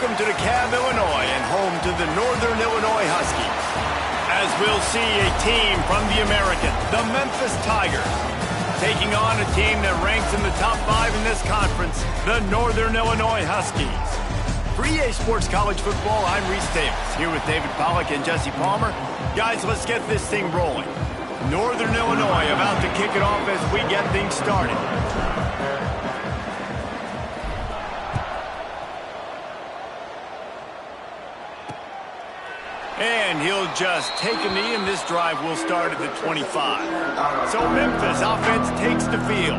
Welcome to DeKalb, Illinois, and home to the Northern Illinois Huskies. As we'll see a team from the American, the Memphis Tigers, taking on a team that ranks in the top 5 in this conference, the Northern Illinois Huskies. For EA Sports College Football, I'm Reese Davis, here with David Pollack and Jesse Palmer. Guys, let's get this thing rolling. Northern Illinois about to kick it off as we get things started. And he'll just take a knee, and this drive will start at the 25. So Memphis offense takes the field.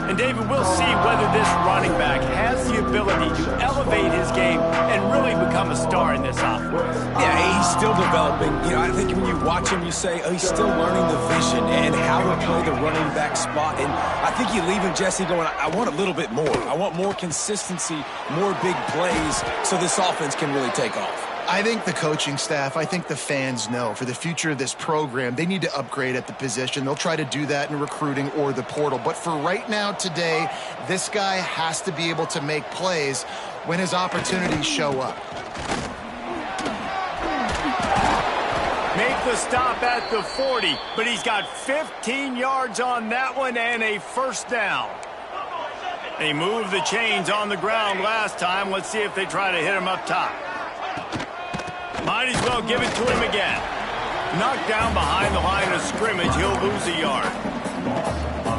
And David, we'll see whether this running back has the ability to elevate his game and really become a star in this offense. Yeah, he's still developing. You know, I think when you watch him, you say, oh, he's still learning the vision and how to play the running back spot. And I think you leave him, Jesse, going, I want a little bit more. I want more consistency, more big plays so this offense can really take off. I think the coaching staff, I think the fans know for the future of this program, they need to upgrade at the position. They'll try to do that in recruiting or the portal. But for right now, today, this guy has to be able to make plays when his opportunities show up. Make the stop at the 40, but he's got 15 yards on that one and a first down. They moved the chains on the ground last time. Let's see if they try to hit him up top. Might as well give it to him again. Knocked down behind the line of scrimmage, he'll lose a yard.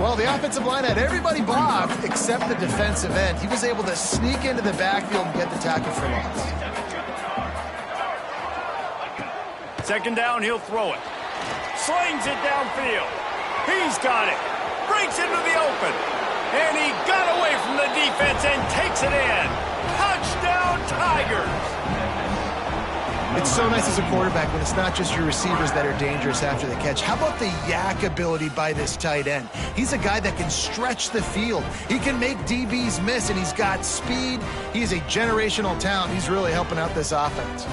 Well, the offensive line had everybody blocked except the defensive end. He was able to sneak into the backfield and get the tackle for loss. Second down, he'll throw it. Slings it downfield. He's got it. Breaks into the open. And he got away from the defense and takes it in. Touchdown, Tigers! It's so nice as a quarterback when it's not just your receivers that are dangerous after the catch. How about the yak ability by this tight end? He's a guy that can stretch the field. He can make DBs miss, and he's got speed. He is a generational talent. He's really helping out this offense.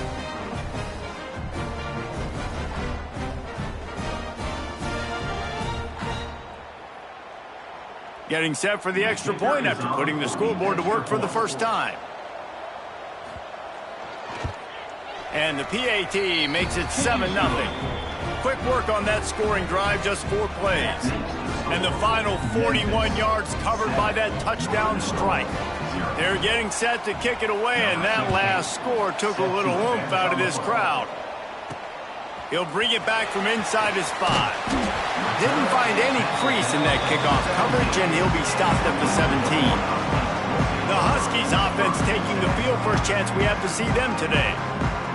Getting set for the extra point after putting the scoreboard to work for the first time. And the PAT makes it 7-0. Quick work on that scoring drive, just 4 plays. And the final 41 yards covered by that touchdown strike. They're getting set to kick it away, and that last score took a little oomph out of this crowd. He'll bring it back from inside his 5. Didn't find any crease in that kickoff coverage, and he'll be stopped at the 17. The Huskies offense taking the field. First chance we have to see them today.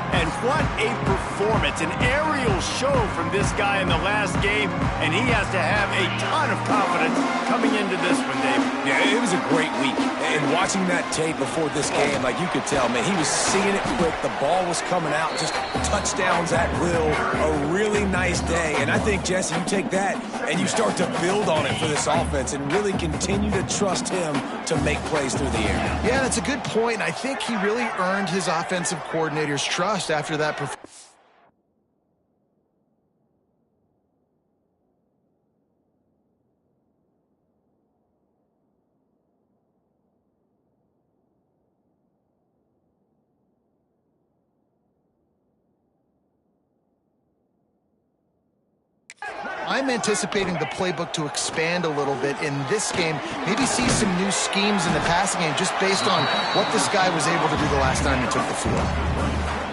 And what a performance, an aerial show from this guy in the last game, and he has to have a ton of confidence coming into this one, David. Yeah, it was a great week. And watching that tape before this game, like you could tell, man, he was seeing it quick. The ball was coming out, just touchdowns at will. A really nice day. And I think, Jesse, you take that and you start to build on it for this offense and really continue to trust him to make plays through the air. Yeah, that's a good point. I think he really earned his offensive coordinator's trust after that performance. I'm anticipating the playbook to expand a little bit in this game, maybe see some new schemes in the passing game just based on what this guy was able to do the last time he took the field.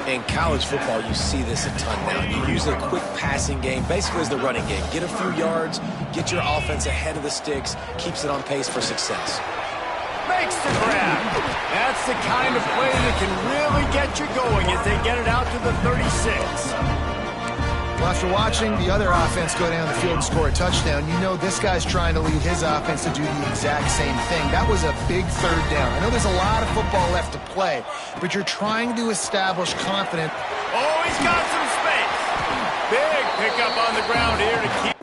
In college football, you see this a ton now. You use a quick passing game, basically as the running game. Get a few yards, get your offense ahead of the sticks, keeps it on pace for success. Makes the grab. That's the kind of play that can really get you going as they get it out to the 36. Well, after watching the other offense go down the field and score a touchdown, you know this guy's trying to lead his offense to do the exact same thing. That was a big third down. I know there's a lot of football left to play, but you're trying to establish confidence. Oh, he's got some space. Big pickup on the ground here to keep.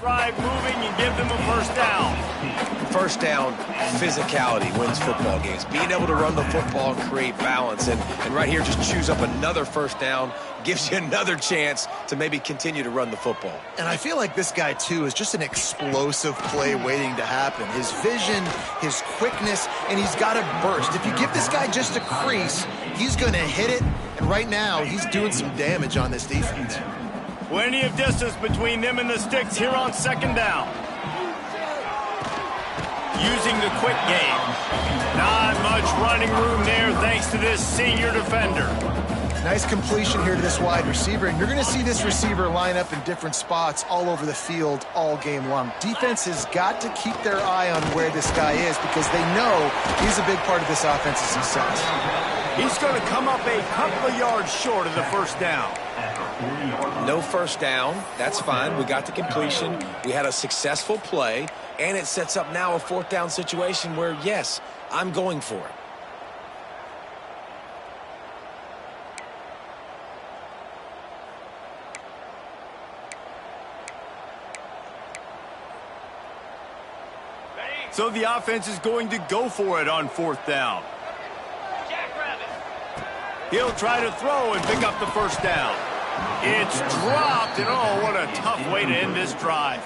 drive moving and give them a first down. First down, physicality wins football games. Being able to run the football and create balance. And right here, just choose up another first down, gives you another chance to maybe continue to run the football. And I feel like this guy, too, is just an explosive play waiting to happen. His vision, his quickness, and he's got a burst. If you give this guy just a crease, he's going to hit it. And right now, he's doing some damage on this defense. Plenty of distance between them and the sticks here on second down. Using the quick game. Not much running room there thanks to this senior defender. Nice completion here to this wide receiver, and you're going to see this receiver line up in different spots all over the field all game long. Defense has got to keep their eye on where this guy is because they know he's a big part of this offense's success. He's going to come up a couple of yards short of the first down. No first down. That's fine. We got the completion. We had a successful play, and it sets up now a fourth down situation where, yes, I'm going for it. So the offense is going to go for it on fourth down. He'll try to throw and pick up the first down. It's dropped, and oh, what a tough way to end this drive.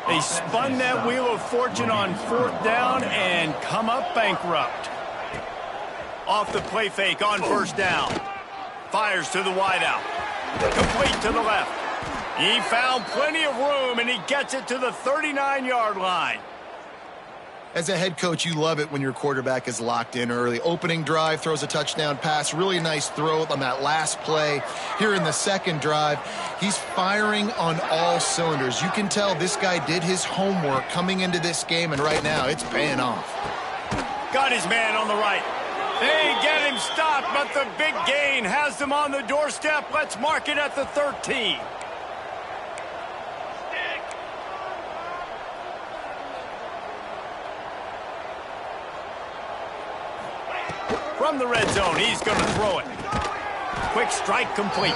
They spun that wheel of fortune on fourth down and come up bankrupt. Off the play fake on first down. Fires to the wideout. Complete to the left. He found plenty of room, and he gets it to the 39-yard line. As a head coach, you love it when your quarterback is locked in early. Opening drive, throws a touchdown pass. Really nice throw on that last play. Here in the second drive, he's firing on all cylinders. You can tell this guy did his homework coming into this game, and right now it's paying off. Got his man on the right. They get him stopped, but the big gain has them on the doorstep. Let's mark it at the 13. From the red zone, he's going to throw it. Quick strike complete.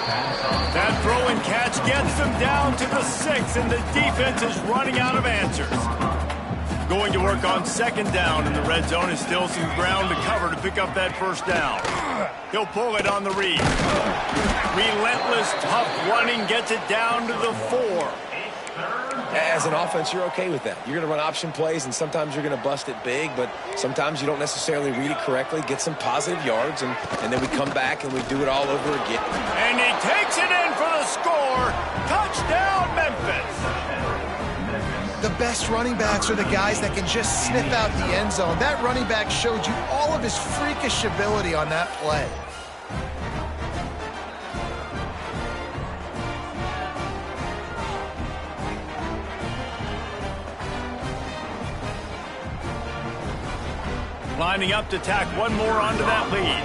That throw and catch gets them down to the 6, and the defense is running out of answers. Going to work on second down in the red zone is still some ground to cover to pick up that first down. He'll pull it on the read. Relentless, tough running gets it down to the 4. As an offense, you're okay with that. You're going to run option plays, and sometimes you're going to bust it big, but sometimes you don't necessarily read it correctly, get some positive yards, and then we come back and we do it all over again. And he takes it in for the score. Touchdown, Memphis. The best running backs are the guys that can just sniff out the end zone. That running back showed you all of his freakish ability on that play. Lining up to tack one more onto that lead.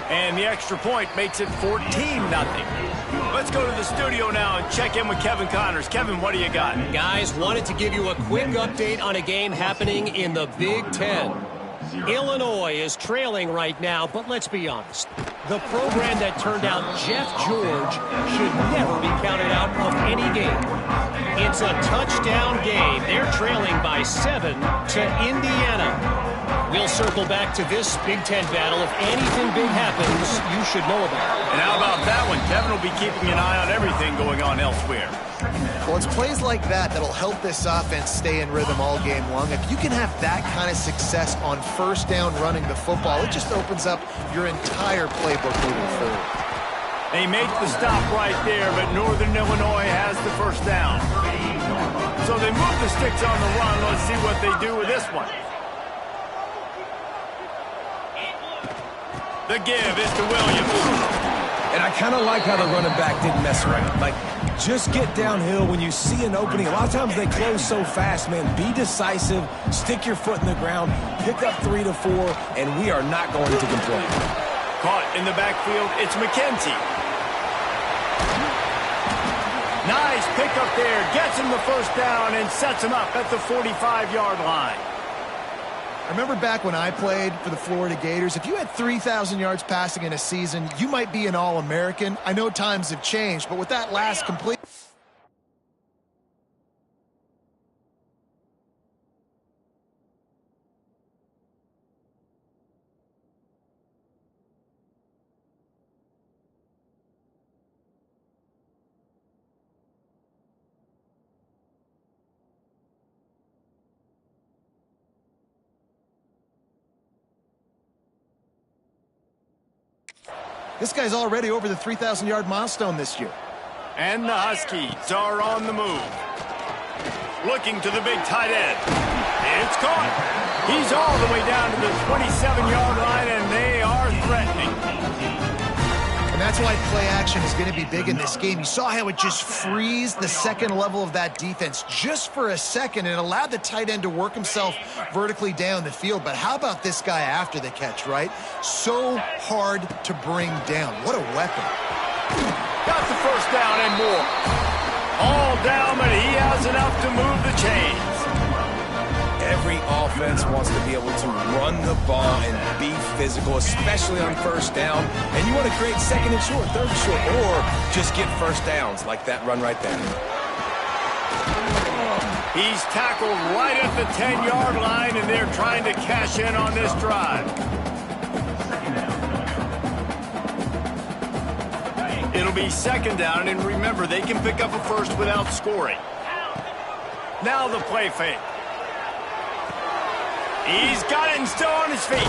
And the extra point makes it 14-0. Let's go to the studio now and check in with Kevin Connors. Kevin, what do you got? Guys, wanted to give you a quick update on a game happening in the Big Ten. Illinois is trailing right now, but let's be honest. The program that turned out Jeff George should never be counted out of any game. It's a touchdown game. They're trailing by 7 to Indiana. We'll circle back to this Big Ten battle. If anything big happens, you should know about it. And how about that one? Kevin will be keeping an eye on everything going on elsewhere. Well, it's plays like that that'll help this offense stay in rhythm all game long. If you can have that kind of success on first down running the football, it just opens up your entire playbook moving forward. They make the stop right there, but Northern Illinois has the first down. So they move the sticks on the run. Let's see what they do with this one. The give is to Williams. And I kind of like how the running back didn't mess around. Like, just get downhill when you see an opening. A lot of times they close so fast, man. Be decisive, stick your foot in the ground, pick up 3 to 4, and we are not going to complain. Caught in the backfield, it's McKenzie. Nice pickup there, gets him the first down and sets him up at the 45-yard line. I remember back when I played for the Florida Gators, if you had 3,000 yards passing in a season, you might be an All-American. I know times have changed, but with that last complete... This guy's already over the 3,000-yard milestone this year. And the Huskies are on the move. Looking to the big tight end. It's caught. He's all the way down to the 27-yard line, and they are threatening. And that's why play action is going to be big in this game. You saw how it just freezed the second level of that defense just for a second and allowed the tight end to work himself vertically down the field. But how about this guy after the catch, right? So hard to bring down. What a weapon. Got the first down and more. All down, but he has enough to move the chains. Every offense wants to be able to run the ball and be physical, especially on first down. And you want to create second and short, third and short, or just get first downs like that run right there. He's tackled right at the 10-yard line, and they're trying to cash in on this drive. It'll be second down, and remember, they can pick up a first without scoring. Now the play fake. He's got it and still on his feet.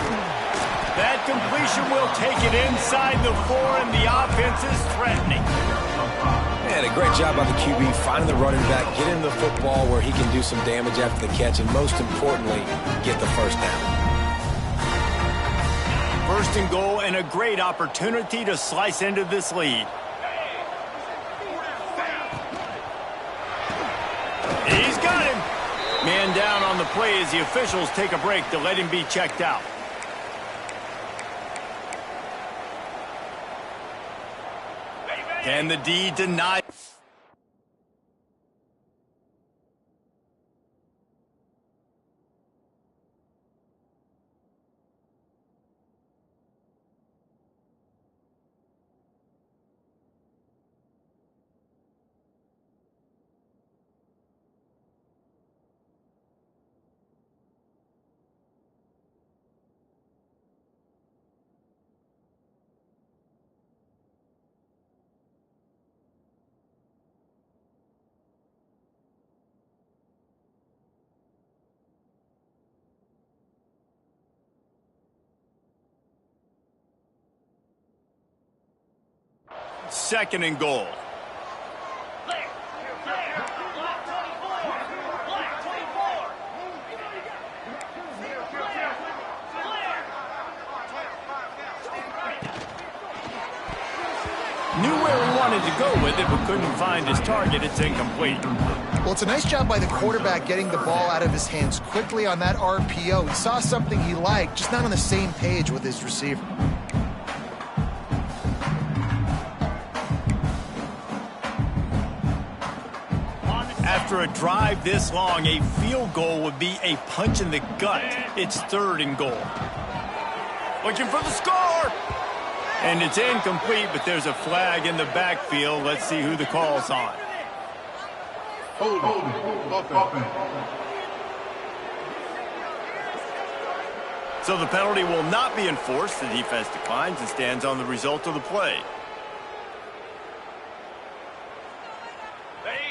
That completion will take it inside the 4, and the offense is threatening. And a great job by the QB finding the running back, getting the football where he can do some damage after the catch, and most importantly, get the first down. First and goal, and a great opportunity to slice into this lead. He's got him. Man down on the play as the officials take a break to let him be checked out. Can the D deny? Second and goal. Knew where he wanted to go with it, but couldn't find his target. It's incomplete. Well, it's a nice job by the quarterback getting the ball out of his hands quickly on that RPO. He saw something he liked, just not on the same page with his receiver. After a drive this long, a field goal would be a punch in the gut. It's third and goal. Looking for the score! And it's incomplete, but there's a flag in the backfield. Let's see who the call's on. So the penalty will not be enforced. The defense declines and stands on the result of the play.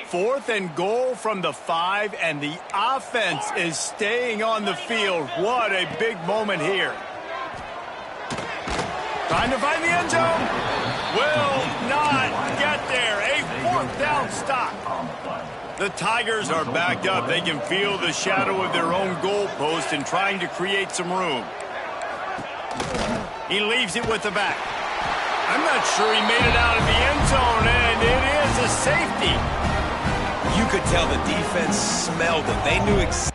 Fourth and goal from the 5, and the offense is staying on the field. What a big moment here. Trying to find the end zone. Will not get there. A fourth down stop. The Tigers are backed up. They can feel the shadow of their own goalpost and trying to create some room. He leaves it with the back. I'm not sure he made it out of the end zone, and it is a safety. You could tell the defense smelled it. They knew exactly.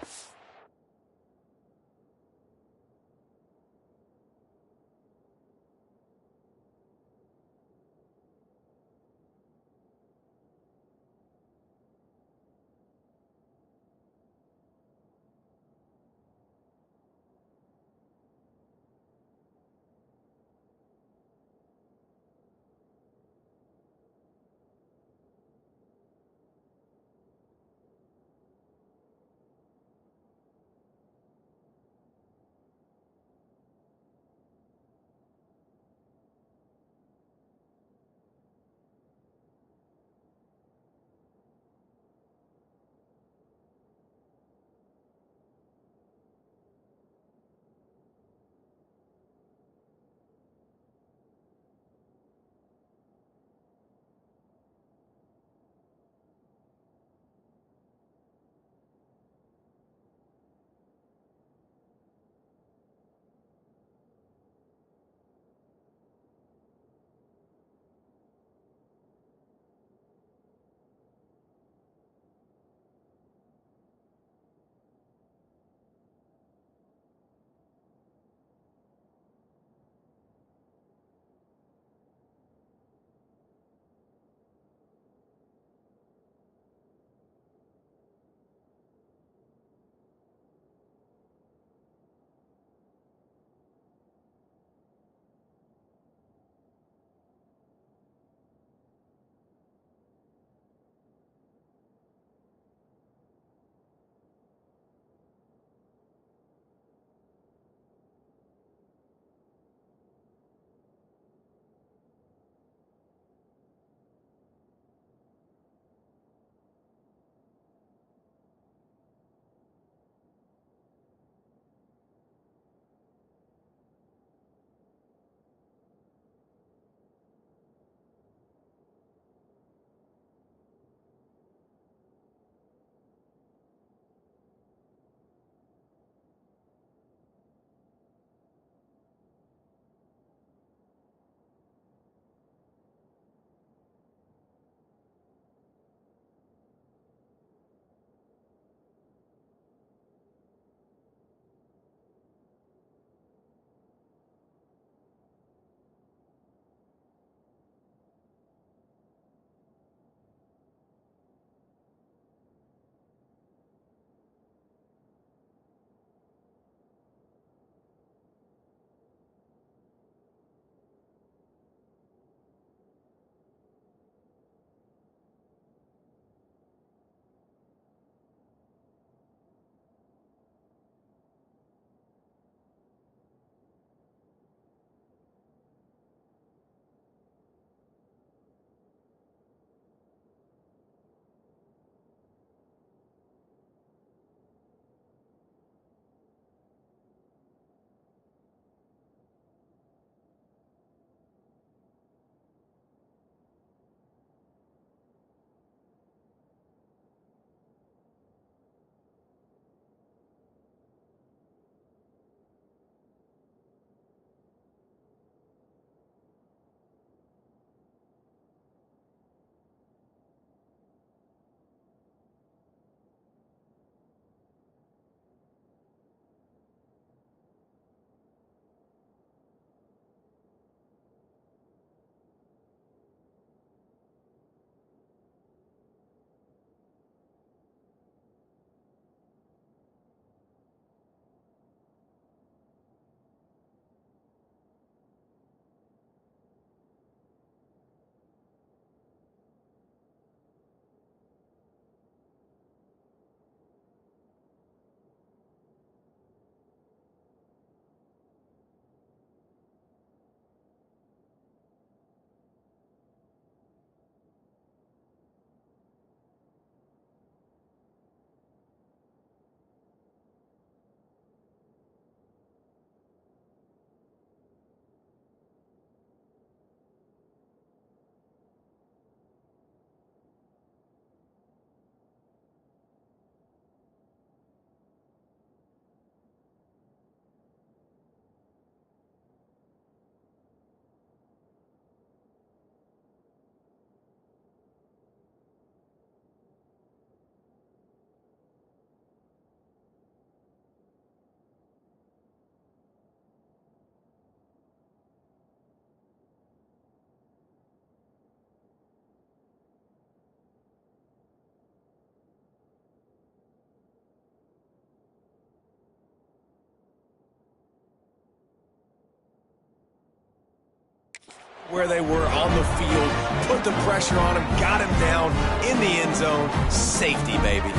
where they were on the field, put the pressure on him, got him down in the end zone. Safety, baby.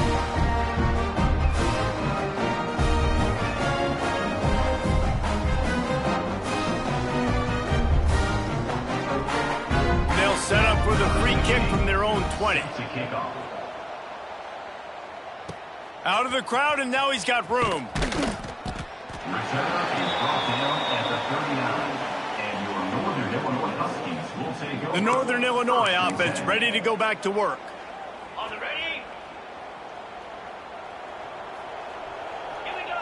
They'll set up for the free kick from their own 20. Out of the crowd, and now he's got room. The Northern Illinois offense ready to go back to work. On the ready? Here we go.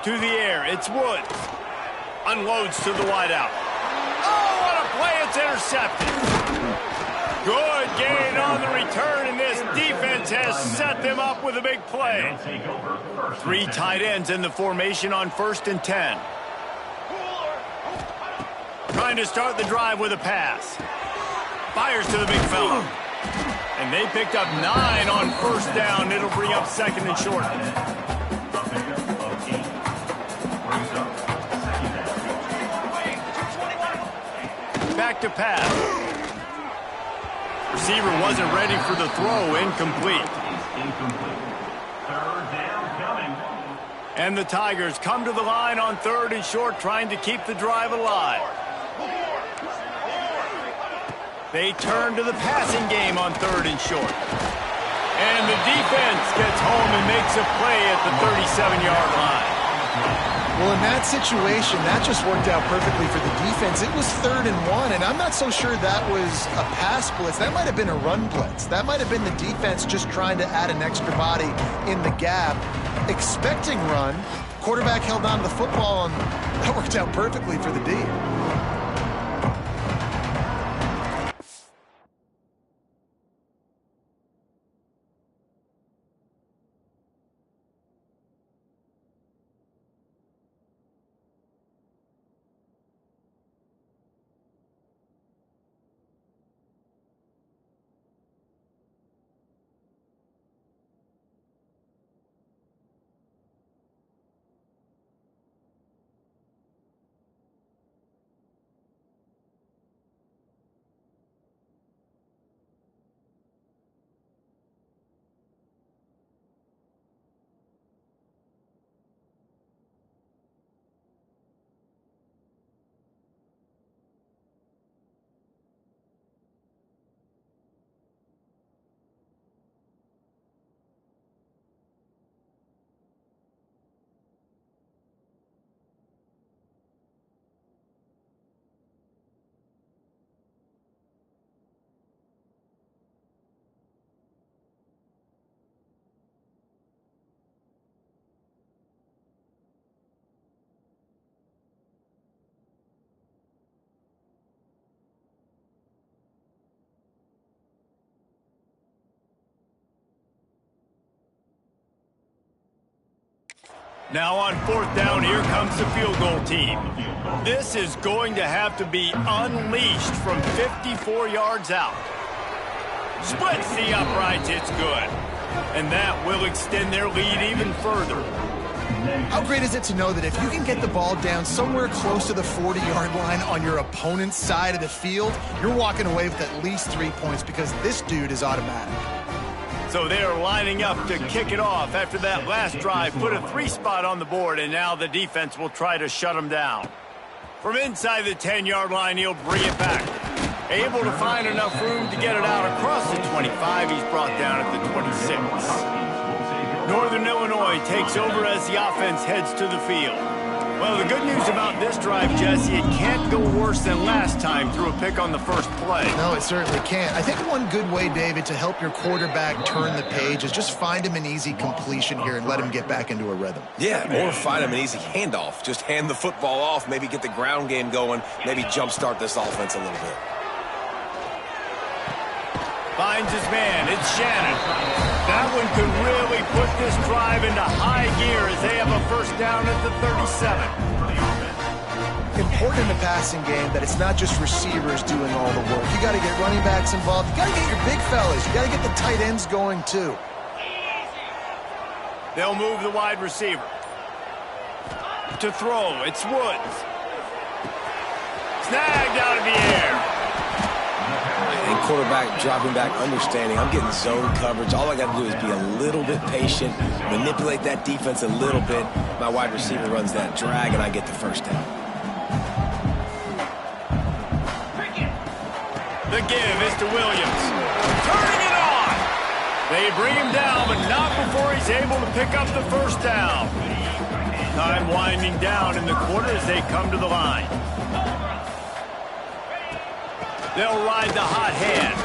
To the air, it's Woods. Unloads to the wideout. Oh, what a play, it's intercepted. Good gain on the return, and this defense has set them up with a big play. 3 tight ends in the formation on 1st and 10. Trying to start the drive with a pass. Fires to the big fella. And they picked up 9 on 1st down. It'll bring up 2nd and short. Back to pass. Receiver wasn't ready for the throw. Incomplete. And the Tigers come to the line on 3rd and short, trying to keep the drive alive. They turn to the passing game on 3rd and short. And the defense gets home and makes a play at the 37-yard line. Well, in that situation, that just worked out perfectly for the defense. It was 3rd and 1, and I'm not so sure that was a pass blitz. That might have been a run blitz. That might have been the defense just trying to add an extra body in the gap, expecting run. Quarterback held on to the football, and that worked out perfectly for the D. Now on 4th down, here comes the field goal team. This is going to have to be unleashed from 54 yards out. Splits the uprights, it's good. And that will extend their lead even further. How great is it to know that if you can get the ball down somewhere close to the 40-yard line on your opponent's side of the field, you're walking away with at least 3 points because this dude is automatic. So they are lining up to kick it off after that last drive. Put a 3 spot on the board, and now the defense will try to shut them down. From inside the 10-yard line, he'll bring it back. Able to find enough room to get it out across the 25. He's brought down at the 26. Northern Illinois takes over as the offense heads to the field. Well, the good news about this drive, Jesse, it can't go worse than last time through a pick on the first play. No, it certainly can't. I think one good way, David, to help your quarterback turn the page is just find him an easy completion here and let him get back into a rhythm. Yeah, or find him an easy handoff. Just hand the football off, maybe get the ground game going, maybe jumpstart this offense a little bit. Finds his man. It's Shannon. That one could really put this drive into high gear as they have a first down at the 37. Important in the passing game that it's not just receivers doing all the work. You got to get running backs involved. You got to get your big fellas. You got to get the tight ends going too. They'll move the wide receiver. To throw, it's Woods. snagged out of the air. And quarterback dropping back, understanding I'm getting zone coverage. All I got to do is be a little bit patient, manipulate that defense a little bit. My wide receiver runs that drag, and I get the first down. The give is to Williams. Turning it on. They bring him down, but not before he's able to pick up the first down. Time winding down in the quarter as they come to the line. They'll ride the hot hand.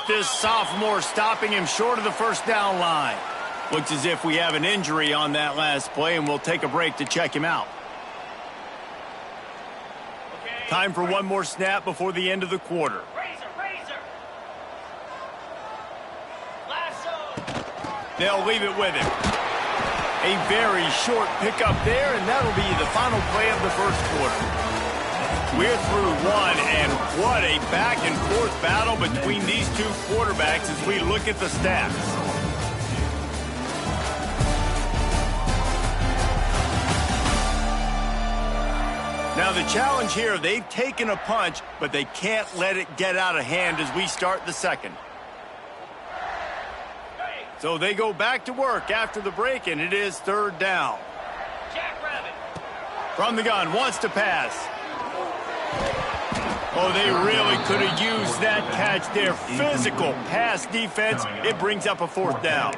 This sophomore stopping him short of the first down line. Looks as if we have an injury on that last play, and we'll take a break to check him out. Okay. Time for one more snap before the end of the quarter. Razor. Lasso. They'll leave it with him. A very short pickup there, and that'll be the final play of the first quarter. We're through one, and what a back-and-forth battle between these two quarterbacks as we look at the stats. Now, the challenge here, they've taken a punch, but they can't let it get out of hand as we start the second. So they go back to work after the break, and it is third down. Jackrabbit. From the gun, wants to pass. Oh, they really could have used that catch there. Physical pass defense. It brings up a fourth down.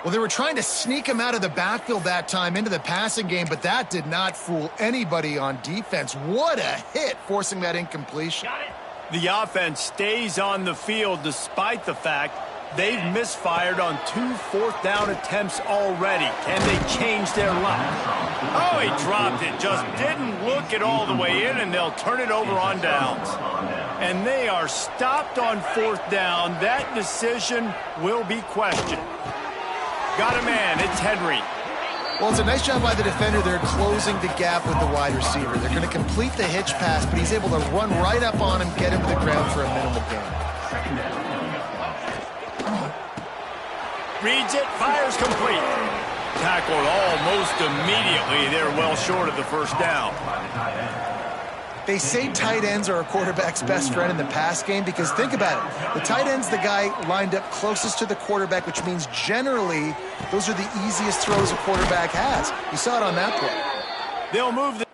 Well, they were trying to sneak him out of the backfield that time into the passing game, but that did not fool anybody on defense. What a hit, forcing that incompletion. Got it. The offense stays on the field despite the fact they've misfired on 2 fourth-down attempts already. Can they change their luck? Oh, he dropped it. Just didn't look it all the way in, and they'll turn it over on downs. And they are stopped on fourth down. That decision will be questioned. Got a man. It's Henry. Well, it's a nice job by the defender. They're closing the gap with the wide receiver. They're going to complete the hitch pass, but he's able to run right up on him, get him to the ground for a minimal gain. Reads it, fires complete. Tackled almost immediately. They're well short of the first down. They say tight ends are a quarterback's best friend in the pass game because think about it. The tight end's the guy lined up closest to the quarterback, which means generally those are the easiest throws a quarterback has. You saw it on that play. They'll move the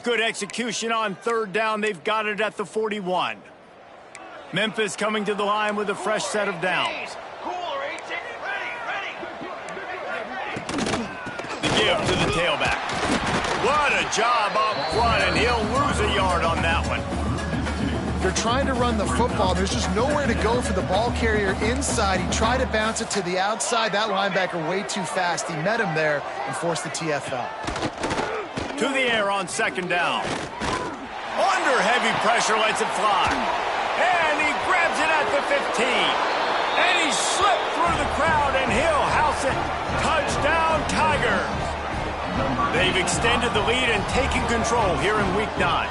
Good execution on third down. They've got it at the 41. Memphis coming to the line with a fresh set of downs. Cooler, 18. Ready. The give to the tailback. What a job up front, and he'll lose a yard on that one. They're trying to run the football. There's just nowhere to go for the ball carrier inside. He tried to bounce it to the outside. That linebacker way too fast. He met him there and forced the TFL. To the air on second down. Under heavy pressure, lets it fly. And he grabs it at the 15. And he slipped through the crowd, and he'll house it. Touchdown, Tigers. They've extended the lead and taken control here in Week 9.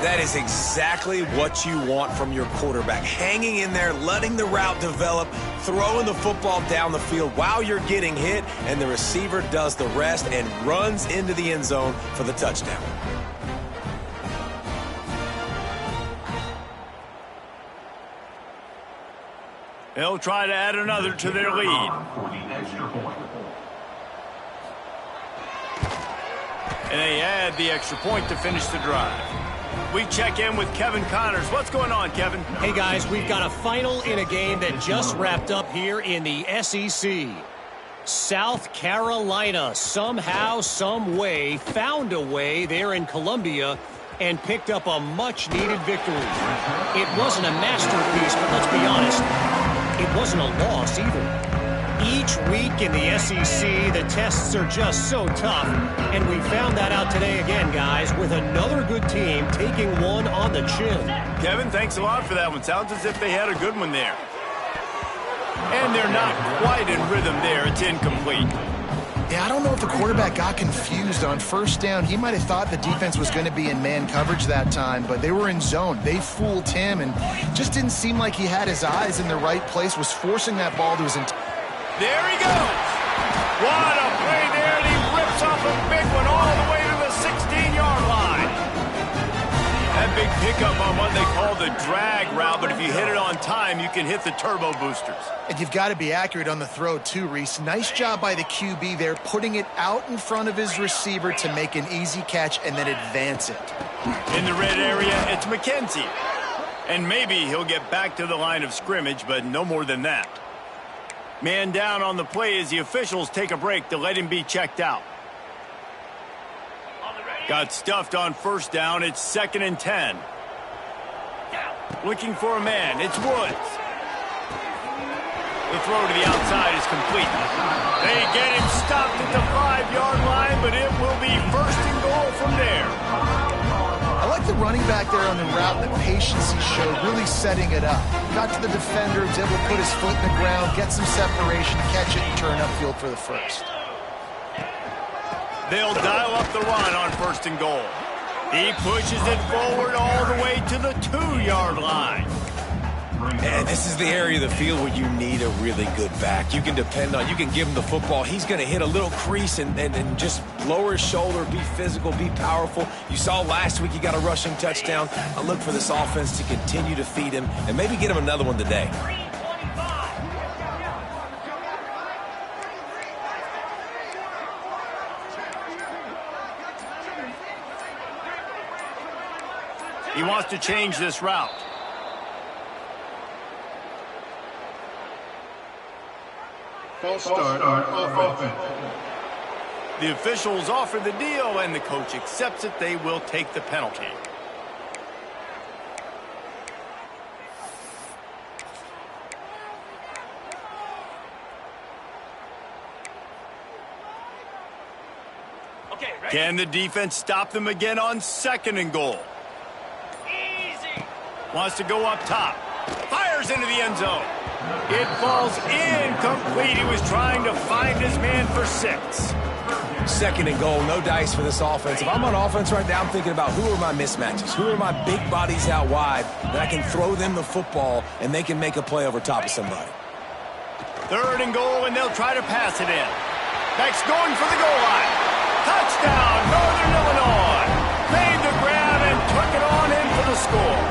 That is exactly what you want from your quarterback. Hanging in there, letting the route develop, throwing the football down the field while you're getting hit, and the receiver does the rest and runs into the end zone for the touchdown. They'll try to add another to their lead. And they add the extra point to finish the drive. We check in with Kevin Connors. What's going on, Kevin? Hey, guys, we've got a final in a game that just wrapped up here in the SEC. South Carolina somehow, some way, found a way there in Columbia and picked up a much-needed victory. It wasn't a masterpiece, but let's be honest, it wasn't a loss either. Each week in the SEC, the tests are just so tough, and we found that out today again, guys, with another good team taking one on the chin. Kevin, thanks a lot for that one. Sounds as if they had a good one there. And they're not quite in rhythm there. It's incomplete. Yeah, I don't know if the quarterback got confused on first down. He might have thought the defense was going to be in man coverage that time, but they were in zone. They fooled him, and just didn't seem like he had his eyes in the right place, was forcing that ball to his There he goes. What a play there, and he rips off a big one all the way to the 16-yard line. That big pickup on what they call the drag route, but if you hit it on time, you can hit the turbo boosters. And you've got to be accurate on the throw, too, Reese. Nice job by the QB there, putting it out in front of his receiver to make an easy catch and then advance it. In the red area, it's McKenzie. And maybe he'll get back to the line of scrimmage, but no more than that. Man down on the play as the officials take a break to let him be checked out. Got stuffed on first down. It's 2nd and 10. Looking for a man. It's Woods. The throw to the outside is complete. They get him stopped at the 5-yard line, but it will be 1st and goal from there. I like the running back there on the route, the patience he showed, really setting it up. Got to the defender, was able to put his foot in the ground, get some separation, catch it, and turn upfield for the first. They'll dial up the run on 1st and goal. He pushes it forward all the way to the 2-yard line. And this is the area of the field where you need a really good back. You can depend on, you can give him the football. He's going to hit a little crease and just lower his shoulder, be physical, be powerful. You saw last week he got a rushing touchdown. I look for this offense to continue to feed him and maybe get him another one today. He wants to change this route. False start on offense. The officials offer the deal, and the coach accepts it. They will take the penalty. Okay, ready? Can the defense stop them again on 2nd and goal? Easy. Wants to go up top. Fires into the end zone. It falls incomplete. He was trying to find his man for 6. 2nd and goal, no dice for this offense. If I'm on offense right now, I'm thinking about who are my mismatches, who are my big bodies out wide that I can throw them the football and they can make a play over top of somebody. 3rd and goal, and they'll try to pass it in. Beck's going for the goal line. Touchdown, Northern Illinois. Made the grab and took it on in for the score.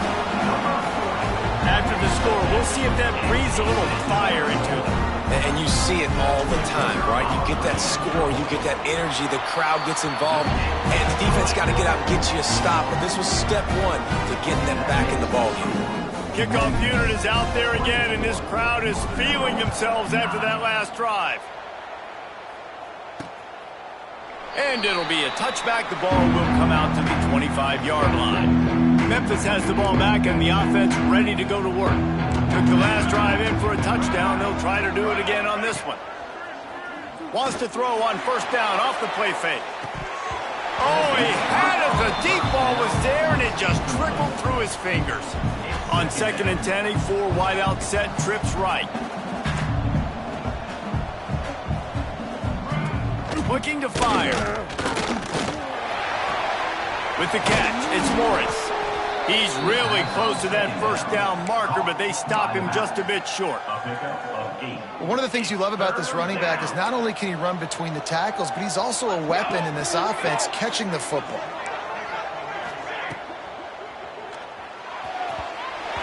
After the score, we'll We'll see if that breathes a little fire into them. And you see it all the time, right? You get that score, you get that energy, the crowd gets involved, and the defense got to get out and get you a stop. But this was step one to getting them back in the ballgame. Kickoff unit is out there again, and this crowd is feeling themselves after that last drive. And it'll be a touchback. The ball will come out to the 25-yard line. Memphis has the ball back, and the offense ready to go to work. Took the last drive in for a touchdown. They'll try to do it again on this one. Wants to throw on first down off the play fake. Oh, he had it. The deep ball was there, and it just trickled through his fingers. On 2nd and 10, a 4 wideout set, trips right. Looking to fire. With the catch, it's Morris. He's really close to that first down marker, but they stop him just a bit short. One of the things you love about this running back is not only can he run between the tackles, but he's also a weapon in this offense catching the football.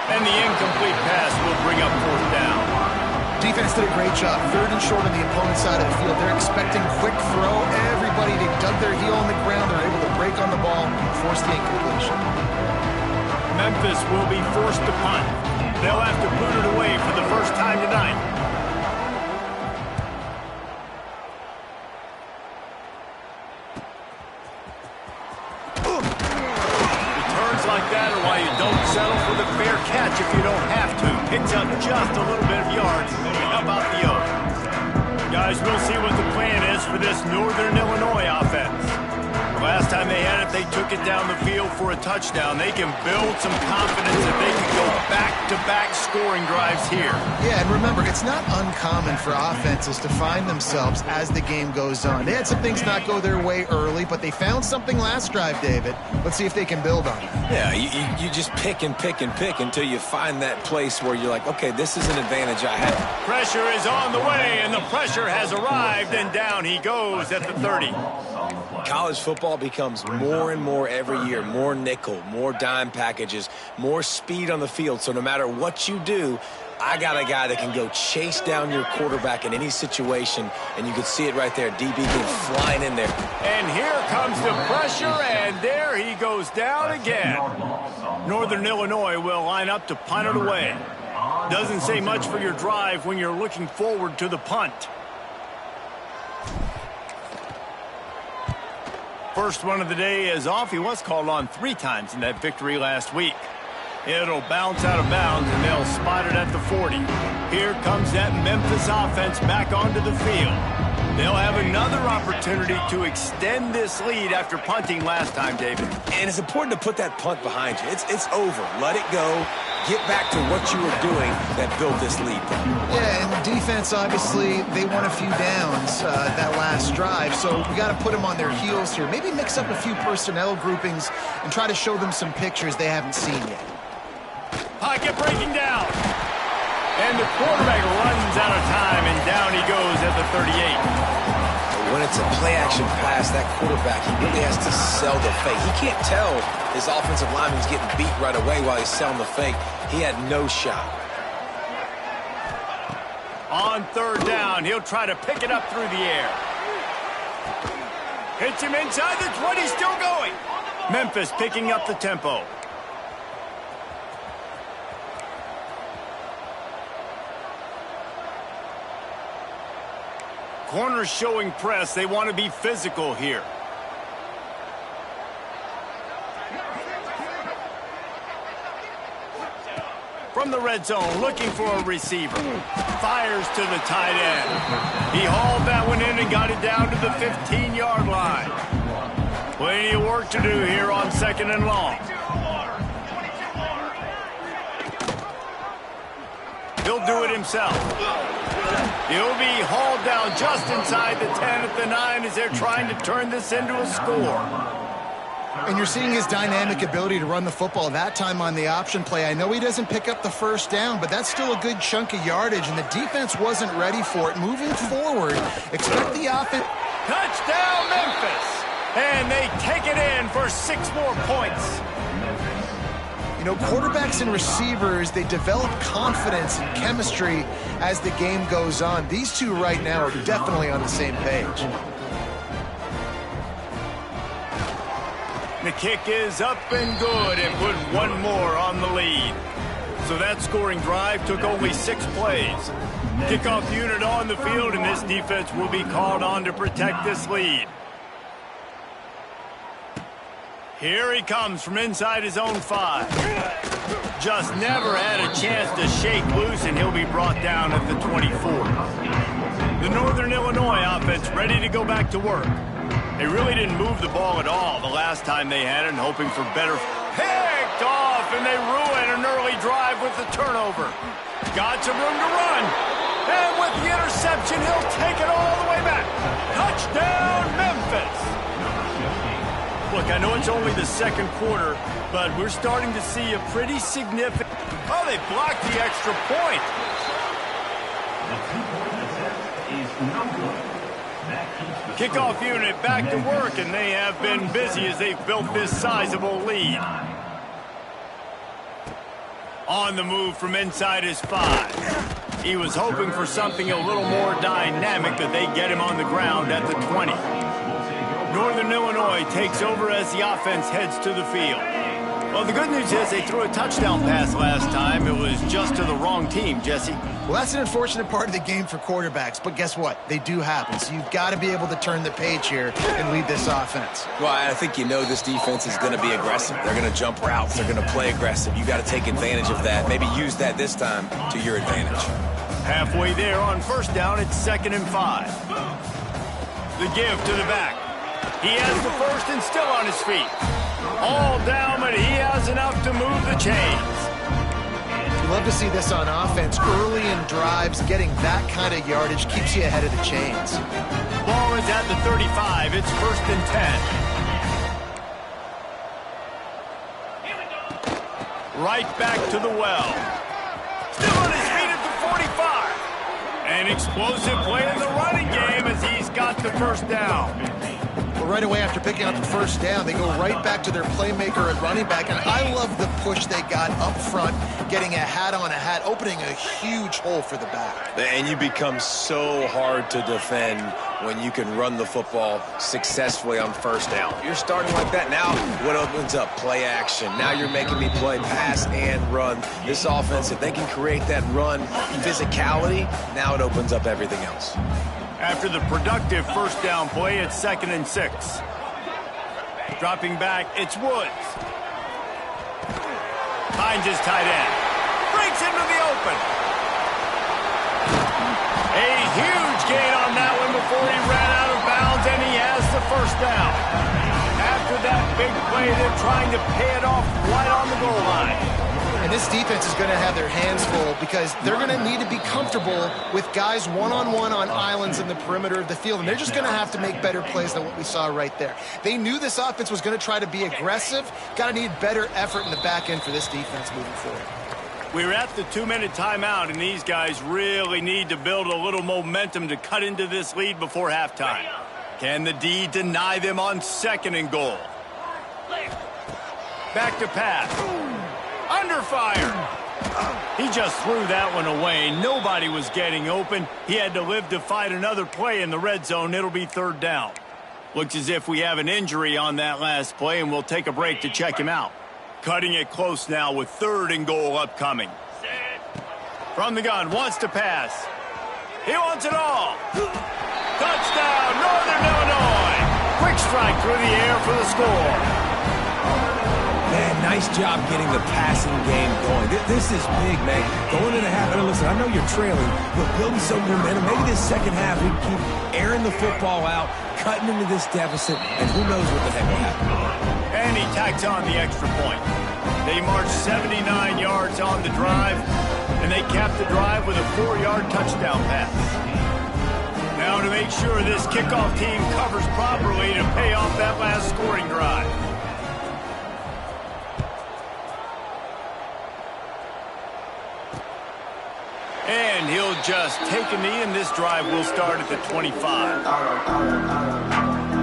And the incomplete pass will bring up fourth down. Defense did a great job. 3rd and short on the opponent's side of the field. They're expecting quick throw. Everybody, they dug their heel on the ground. They're able to break on the ball, force the incompletion. Memphis will be forced to punt. They'll have to boot it away for the first time tonight. Returns like that are why you don't settle for the fair catch if you don't have to. Picks up just a little bit of yards. How about the yoke? Guys, we'll see what the plan is for this Northern Illinois offense. Last time they had it, they took it down the field for a touchdown. They can build some confidence that they can go back-to-back scoring drives here. Yeah, and remember, it's not uncommon for offenses to find themselves as the game goes on. They had some things not go their way early, but they found something last drive, David. Let's see if they can build on it. Yeah, you just pick and pick and pick until you find that place where you're like, okay, this is an advantage I have. Pressure is on the way, and the pressure has arrived, and down he goes at the 30. College football becomes more and more every year, more nickel, more dime packages, more speed on the field. So no matter what you do, I got a guy that can go chase down your quarterback in any situation, and you can see it right there. DB came flying in there. And here comes the pressure, and there he goes down again. Northern Illinois will line up to punt it away. Doesn't say much for your drive when you're looking forward to the punt. First one of the day is off. He was called on 3 times in that victory last week. It'll bounce out of bounds, and they'll spot it at the 40. Here comes that Memphis offense back onto the field. They'll have another opportunity to extend this lead after punting last time, David. And it's important to put that punt behind you. It's over. Let it go. Get back to what you were doing that built this lead. Yeah, and the defense, obviously, they won a few downs that last drive, so we got to put them on their heels here. Maybe mix up a few personnel groupings and try to show them some pictures they haven't seen yet. Pocket breaking down. And the quarterback runs out of time, and down he goes at the 38. When it's a play-action pass, that quarterback, he really has to sell the fake. He can't tell his offensive lineman's getting beat right away while he's selling the fake. He had no shot. On 3rd down, he'll try to pick it up through the air. Hits him inside the 20, still going. Memphis picking up the tempo. Corners showing press. They want to be physical here. From the red zone, looking for a receiver. Fires to the tight end. He hauled that one in and got it down to the 15-yard line. Plenty of work to do here on 2nd and long. He'll do it himself. He'll be hauled down just inside the 10 at the 9 as they're trying to turn this into a score. And you're seeing his dynamic ability to run the football that time on the option play. I know he doesn't pick up the first down, but that's still a good chunk of yardage, and the defense wasn't ready for it. Moving forward, expect the offense. Touchdown, Memphis! And they take it in for 6 more points. You know, quarterbacks and receivers, they develop confidence and chemistry as the game goes on. These two right now are definitely on the same page. The kick is up and good and put one more on the lead. So that scoring drive took only 6 plays. Kickoff unit on the field, and this defense will be called on to protect this lead. Here he comes from inside his own 5. Just never had a chance to shake loose, and he'll be brought down at the 24. The Northern Illinois offense ready to go back to work. They really didn't move the ball at all the last time they had it, and hoping for better. Picked off, and they ruin an early drive with the turnover. Got some room to run. And with the interception, he'll take it all the way back. Touchdown, Memphis. Look, I know it's only the second quarter, but we're starting to see a pretty significant... Oh, they blocked the extra point. Kickoff unit back to work, and they have been busy as they've built this sizable lead. On the move from inside his 5. He was hoping for something a little more dynamic, but they get him on the ground at the 20. Northern Illinois takes over as the offense heads to the field. Well, the good news is they threw a touchdown pass last time. It was just to the wrong team, Jesse. Well, that's an unfortunate part of the game for quarterbacks, but guess what? They do happen, so you've got to be able to turn the page here and lead this offense. Well, I think you know this defense is going to be aggressive. They're going to jump routes. They're going to play aggressive. You got to take advantage of that. Maybe use that this time to your advantage. Halfway there on first down, it's 2nd and 5. The give to the back. He has the first and still on his feet. All down, but he has enough to move the chains. You love to see this on offense. Early in drives, getting that kind of yardage keeps you ahead of the chains. Ball is at the 35. It's 1st and 10. Right back to the well. Still on his feet at the 45. An explosive play in the running game as he's got the first down. Right away after picking up the first down, they go right back to their playmaker at running back. And I love the push they got up front, getting a hat on a hat, opening a huge hole for the back. And you become so hard to defend when you can run the football successfully on first down. You're starting like that. Now what opens up? Play action. Now you're making me play pass and run. This offense, if they can create that run physicality, now it opens up everything else. After the productive first down play, it's 2nd and 6. Dropping back, it's Woods. Finds his tight end. Breaks into the open. A huge gain on that one before he ran out of bounds, and he has the first down. After that big play, they're trying to pay it off right on the goal line. And this defense is going to have their hands full because they're going to need to be comfortable with guys one-on-one on islands in the perimeter of the field. And they're just going to have to make better plays than what we saw right there. They knew this offense was going to try to be aggressive. Got to need better effort in the back end for this defense moving forward. We're at the 2-minute timeout, and these guys really need to build a little momentum to cut into this lead before halftime. Can the D deny them on 2nd and goal? Back to pass. Under fire. He just threw that one away. Nobody was getting open. He had to live to fight another play in the red zone. It'll be 3rd down. Looks as if we have an injury on that last play, and we'll take a break to check him out. Cutting it close now with 3rd and goal upcoming. From the gun, wants to pass. He wants it all. Touchdown, Northern Illinois. Quick strike through the air for the score. Man, nice job getting the passing game going. This is big, man. Going into half, and listen, I know you're trailing, but building some momentum. Maybe this second half, we can keep airing the football out, cutting into this deficit, and who knows what the heck will happen. And he tacks on the extra point. They marched 79 yards on the drive, and they capped the drive with a 4-yard touchdown pass. Now to make sure this kickoff team covers properly to pay off that last scoring drive. And he'll just take a knee, and this drive will start at the 25.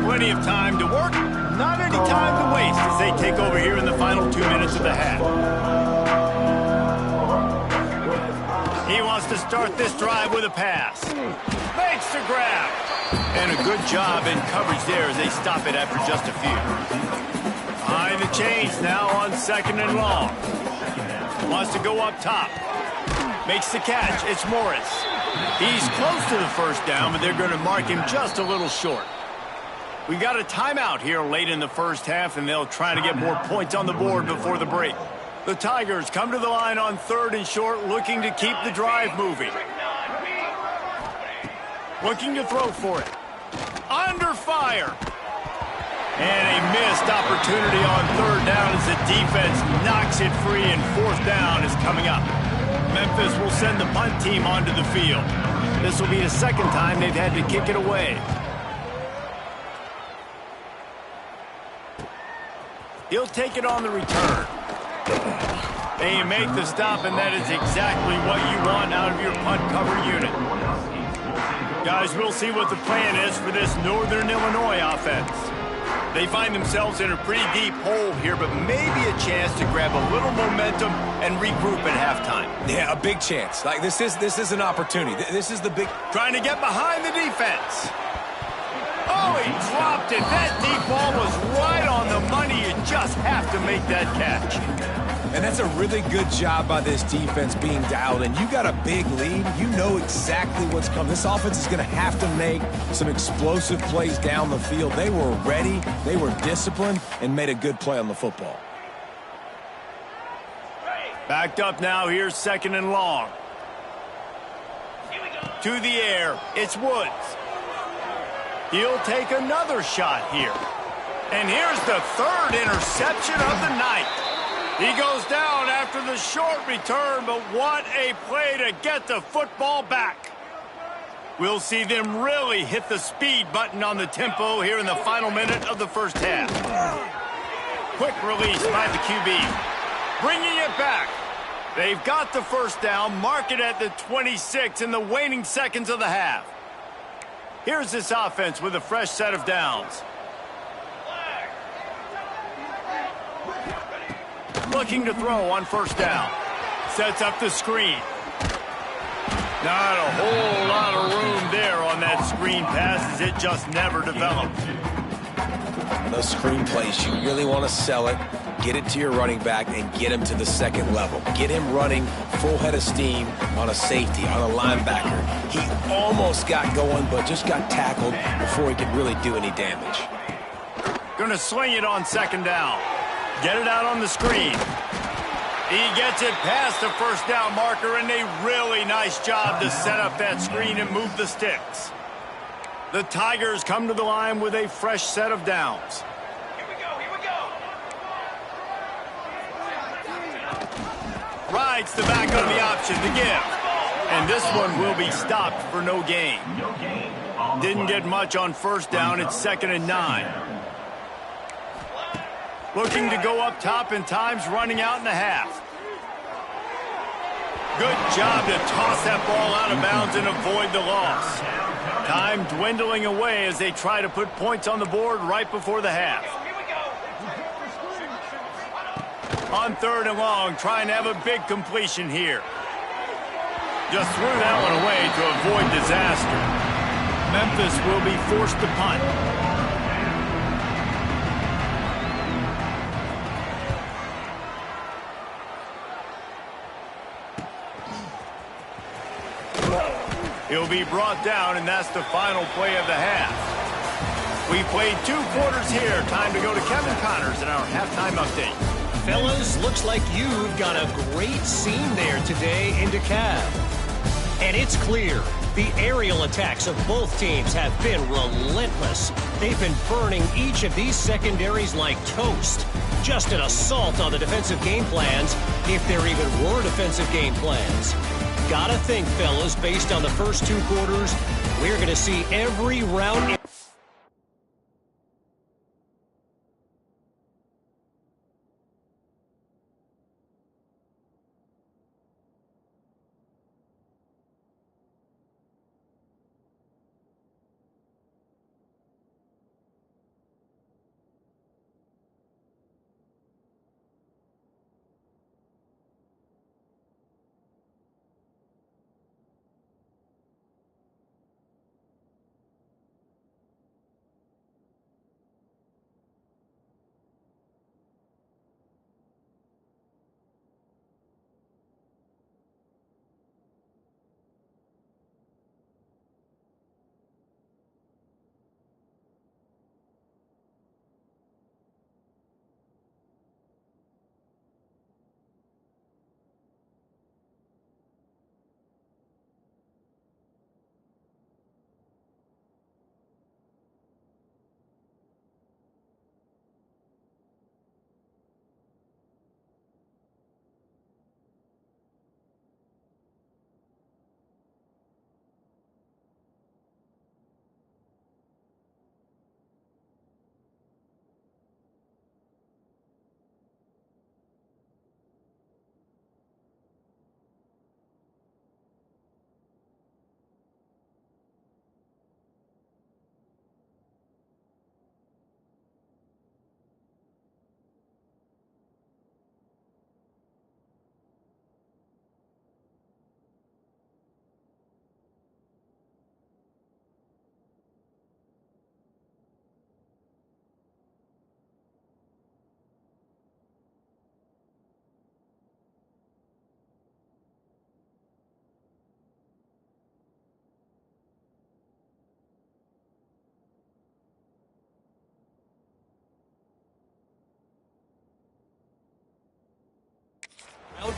Plenty of time to work. Not any time to waste as they take over here in the final 2 minutes of the half. He wants to start this drive with a pass. Makes the grab. And a good job in coverage there as they stop it after just a few. Behind the chains now on 2nd and long. Wants to go up top. Makes the catch. It's Morris. He's close to the first down, but they're going to mark him just a little short. We got a timeout here late in the first half, and they'll try to get more points on the board before the break. The Tigers come to the line on 3rd and short, looking to keep the drive moving. Looking to throw for it. Under fire. And a missed opportunity on 3rd down as the defense knocks it free, and 4th down is coming up. Memphis will send the punt team onto the field. This will be the 2nd time they've had to kick it away. He'll take it on the return. They make the stop, and that is exactly what you want out of your punt cover unit. Guys, we'll see what the plan is for this Northern Illinois offense. They find themselves in a pretty deep hole here, but maybe a chance to grab a little momentum and regroup at halftime. Yeah, a big chance. Like this is an opportunity. This is the big... Trying to get behind the defense. Oh, he dropped it. That deep ball was right on the money. You just have to make that catch. And that's a really good job by this defense being dialed in. You got a big lead. You know exactly what's coming. This offense is going to have to make some explosive plays down the field. They were ready, they were disciplined, and made a good play on the football. Backed up now. Here's 2nd and long. To the air. It's Woods. He'll take another shot here. And here's the 3rd interception of the night. He goes down after the short return, but what a play to get the football back. We'll see them really hit the speed button on the tempo here in the final minute of the first half. Quick release by the QB. Bringing it back. They've got the first down, mark it at the 26 in the waning seconds of the half. Here's this offense with a fresh set of downs. Looking to throw on 1st down. Sets up the screen. Not a whole lot of room there on that screen pass as it just never developed. Those screen plays, you really want to sell it, get it to your running back, and get him to the 2nd level. Get him running full head of steam on a safety, on a linebacker. He almost got going, but just got tackled before he could really do any damage. Gonna sling it on 2nd down. Get it out on the screen. He gets it past the 1st down marker, and a really nice job to set up that screen and move the sticks. The Tigers come to the line with a fresh set of downs. Here we go, here we go. Rides the back on the option to give. And this one will be stopped for no gain. Didn't get much on 1st down. It's 2nd and 9. Looking to go up top, and time's running out in the half. Good job to toss that ball out of bounds and avoid the loss. Time dwindling away as they try to put points on the board right before the half. On 3rd and long, trying to have a big completion here. Just threw that one away to avoid disaster. Memphis will be forced to punt. He'll be brought down, and that's the final play of the half. We played 2 quarters here. Time to go to Kevin Connors in our halftime update. Fellas, looks like you've got a great scene there today in DeKalb. And it's clear, the aerial attacks of both teams have been relentless. They've been burning each of these secondaries like toast. Just an assault on the defensive game plans, if there even were defensive game plans. Gotta think, fellas, based on the first 2 quarters, we're going to see every round...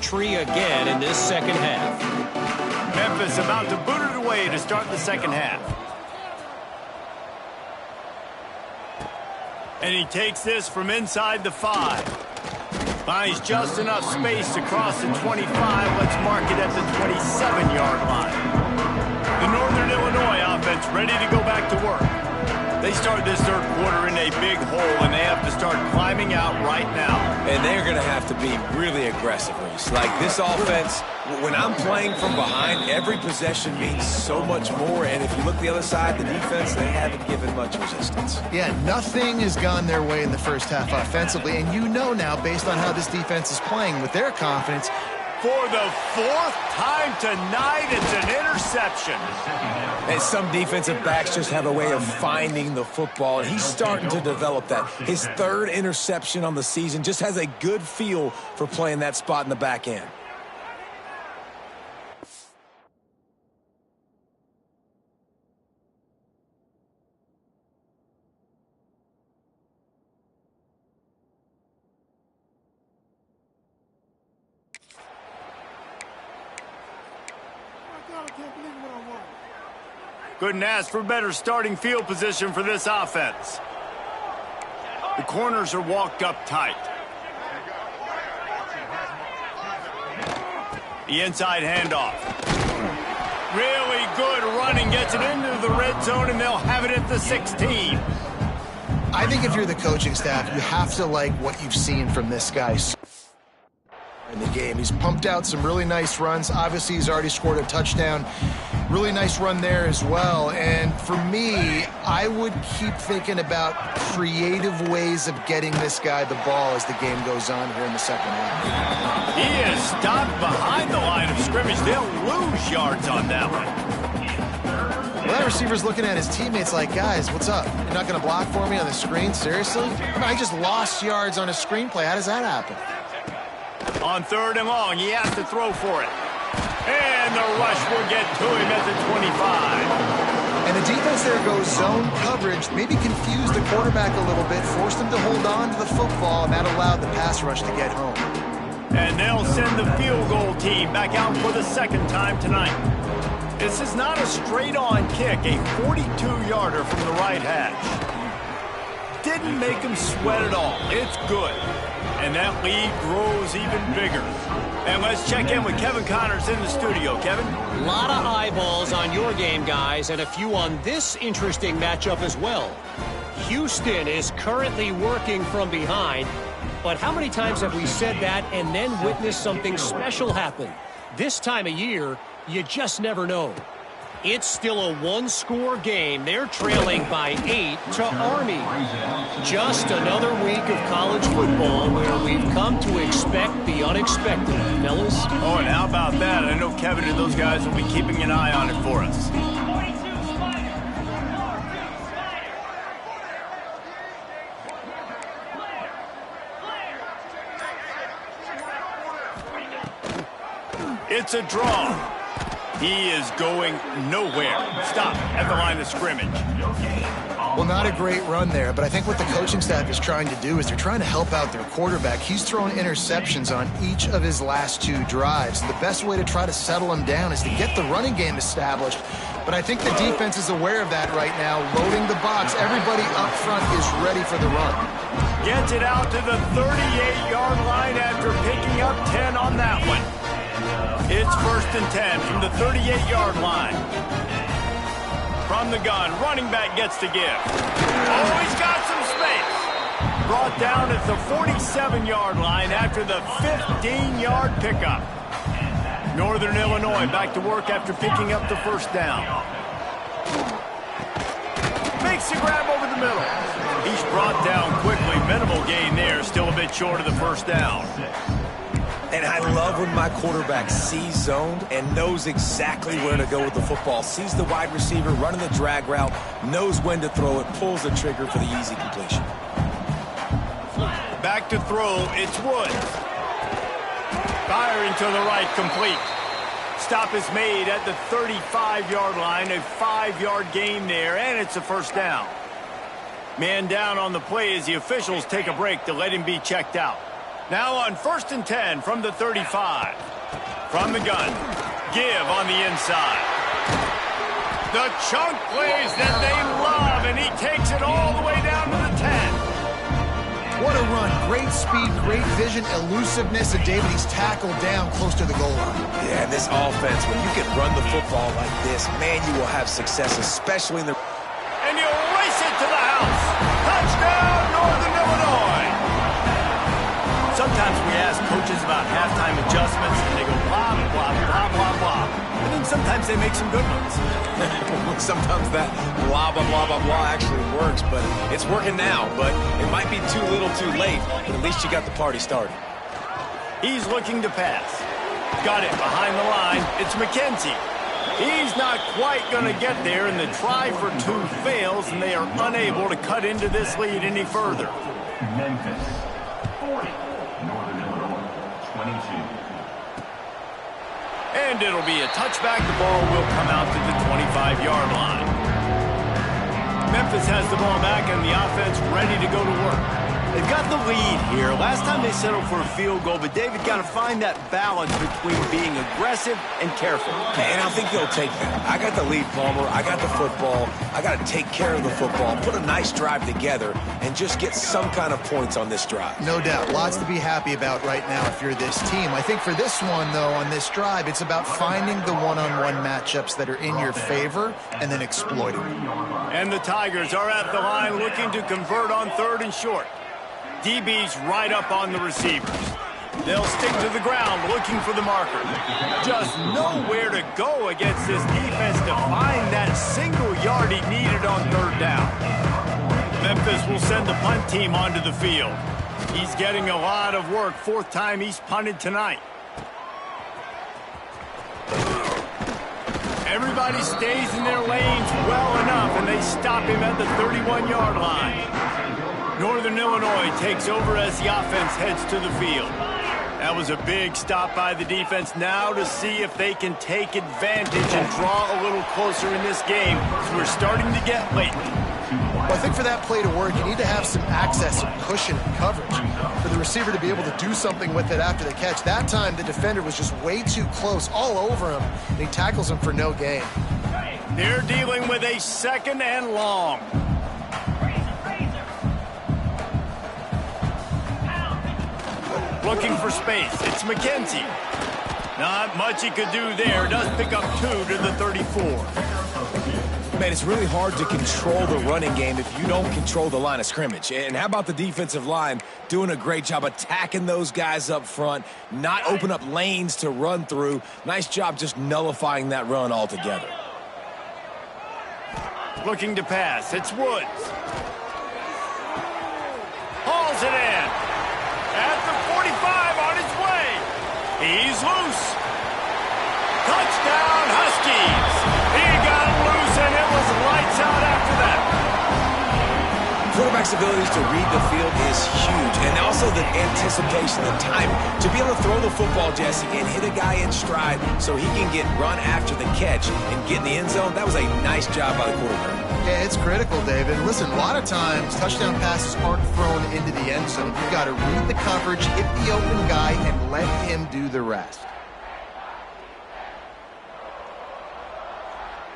tree again in this second half. Memphis about to boot it away to start the second half. And he takes this from inside the 5. Finds just enough space to cross the 25. Let's mark it at the 27-yard line. The Northern Illinois offense ready to go back to work. They start this third quarter in a big hole, and they have to start climbing out right now. And they're going to have to be really aggressive, Reese. Like this offense, when I'm playing from behind, every possession means so much more. And if you look the other side, the defense, they haven't given much resistance. Yeah, nothing has gone their way in the first half offensively. And you know now, based on how this defense is playing with their confidence, for the 4th time tonight, it's an interception. And some defensive backs just have a way of finding the football, and he's starting to develop that. His 3rd interception on the season, just has a good feel for playing that spot in the back end. Couldn't ask for better starting field position for this offense. The corners are walked up tight. The inside handoff. Really good running, gets it into the red zone, and they'll have it at the 16. I think if you're the coaching staff, you have to like what you've seen from this guy in the game. He's pumped out some really nice runs. Obviously, he's already scored a touchdown. Really nice run there as well. And for me, I would keep thinking about creative ways of getting this guy the ball as the game goes on here in the second half. He is stopped behind the line of scrimmage. They'll lose yards on that one. Well, that receiver's looking at his teammates like, guys, what's up? You're not going to block for me on the screen? Seriously? I mean, I just lost yards on a screenplay. How does that happen? On 3rd and long, he has to throw for it. And the rush will get to him at the 25. And the defense there goes zone coverage, maybe confused the quarterback a little bit, forced him to hold on to the football, and that allowed the pass rush to get home. And they'll send the field goal team back out for the 2nd time tonight. This is not a straight-on kick, a 42-yarder from the right hash. Didn't make him sweat at all. It's good. And that lead grows even bigger. And let's check in with Kevin Connors in the studio. Kevin? A lot of eyeballs on your game, guys, and a few on this interesting matchup as well. Houston is currently working from behind, but how many times have we said that and then witnessed something special happen? This time of year, you just never know. It's still a one-score game. They're trailing by 8 to Army. Just another week of college football where we've come to expect the unexpected, fellas. Oh, and how about that? I know Kevin and those guys will be keeping an eye on it for us. It's a draw. He is going nowhere. Stop at the line of scrimmage. Well, not a great run there, but I think what the coaching staff is trying to do is they're trying to help out their quarterback. He's thrown interceptions on each of his last 2 drives. The best way to try to settle him down is to get the running game established. But I think the defense is aware of that right now, loading the box. Everybody up front is ready for the run. Gets it out to the 38-yard line after picking up 10 on that one. It's 1st and 10 from the 38-yard line. From the gun, running back gets to give. Oh, he's got some space. Brought down at the 47-yard line after the 15-yard pickup. Northern Illinois back to work after picking up the 1st down. Makes a grab over the middle. He's brought down quickly. Minimal gain there, still a bit short of the 1st down. And I love when my quarterback sees zoned and knows exactly where to go with the football. Sees the wide receiver running the drag route, knows when to throw it, pulls the trigger for the easy completion. Back to throw, it's Woods. Firing to the right, complete. Stop is made at the 35-yard line, a 5-yard gain there, and it's a 1st down. Man down on the play as the officials take a break to let him be checked out. Now on 1st and 10 from the 35. From the gun. Give on the inside. The chunk plays that they love, and he takes it all the way down to the 10. What a run. Great speed, great vision, elusiveness, and David, he's tackled down close to the goal line. Yeah, and this offense, when you can run the football like this, man, you will have success, especially in the... And you race it to the house. Touchdown, Northern Illinois. Sometimes we ask coaches about halftime adjustments, and they go blah, blah, blah, blah, blah. And then sometimes they make some good ones. Sometimes that blah, blah, blah, blah, blah actually works, but it's working now. But it might be too little too late, but at least you got the party started. He's looking to pass. Got it behind the line. It's McKenzie. He's not quite going to get there, and the try for two fails, and they are unable to cut into this lead any further. Memphis, 40. Northern Illinois, 22. And it'll be a touchback. The ball will come out to the 25-yard line. Memphis has the ball back, and the offense ready to go to work. They've got the lead here. Last time they settled for a field goal, but David got to find that balance between being aggressive and careful. And I think they'll take that. I got the lead, Palmer. I got the football. I got to take care of the football, put a nice drive together, and just get some kind of points on this drive. No doubt. Lots to be happy about right now if you're this team. I think for this one, though, on this drive, it's about finding the one-on-one matchups that are in your favor and then exploiting them. And the Tigers are at the line looking to convert on 3rd and short. DB's right up on the receivers. They'll stick to the ground looking for the marker. Just nowhere to go against this defense to find that single yard he needed on 3rd down. Memphis will send the punt team onto the field. He's getting a lot of work. 4th time he's punted tonight. Everybody stays in their lanes well enough, and they stop him at the 31-yard line. Northern Illinois takes over as the offense heads to the field. That was a big stop by the defense. Now to see if they can take advantage and draw a little closer in this game, because we're starting to get late. Well, I think for that play to work, you need to have some access, some cushion and coverage for the receiver to be able to do something with it after the catch. That time, the defender was just way too close, all over him, and he tackles him for no gain. They're dealing with a 2nd and long. Looking for space. It's McKenzie. Not much he could do there. Does pick up 2 to the 34. Man, it's really hard to control the running game if you don't control the line of scrimmage. And how about the defensive line doing a great job attacking those guys up front, not open up lanes to run through. Nice job just nullifying that run altogether. Looking to pass. It's Woods. Hauls it in. At the 45 on his way. He's loose. Touchdown, Huskies. He got loose, and it was lights out after that. Quarterback's abilities to read the field is huge, and also the anticipation, the time to be able to throw the football, Jesse, and hit a guy in stride so he can get run after the catch and get in the end zone. That was a nice job by the quarterback. Yeah, it's critical, David. Listen, a lot of times touchdown passes aren't thrown into the end zone. You've got to read the coverage, hit the open guy, and let him do the rest.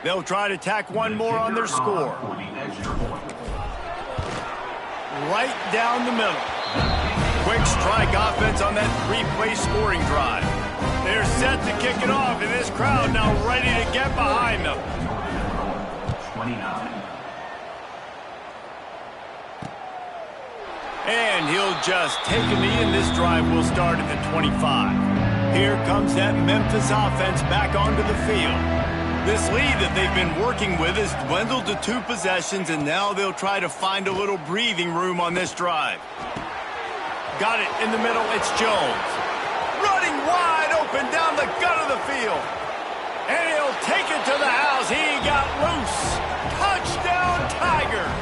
They'll try to tack one more on their score. Right down the middle. Quick strike offense on that 3-play scoring drive. They're set to kick it off, and this crowd now ready to get behind them. 29. And he'll just take a knee, and this drive will start at the 25. Here comes that Memphis offense back onto the field. This lead that they've been working with has dwindled to 2 possessions, and now they'll try to find a little breathing room on this drive. Got it in the middle. It's Jones. Running wide open down the gut of the field. And he'll take it to the house. He got loose. Touchdown, Tigers.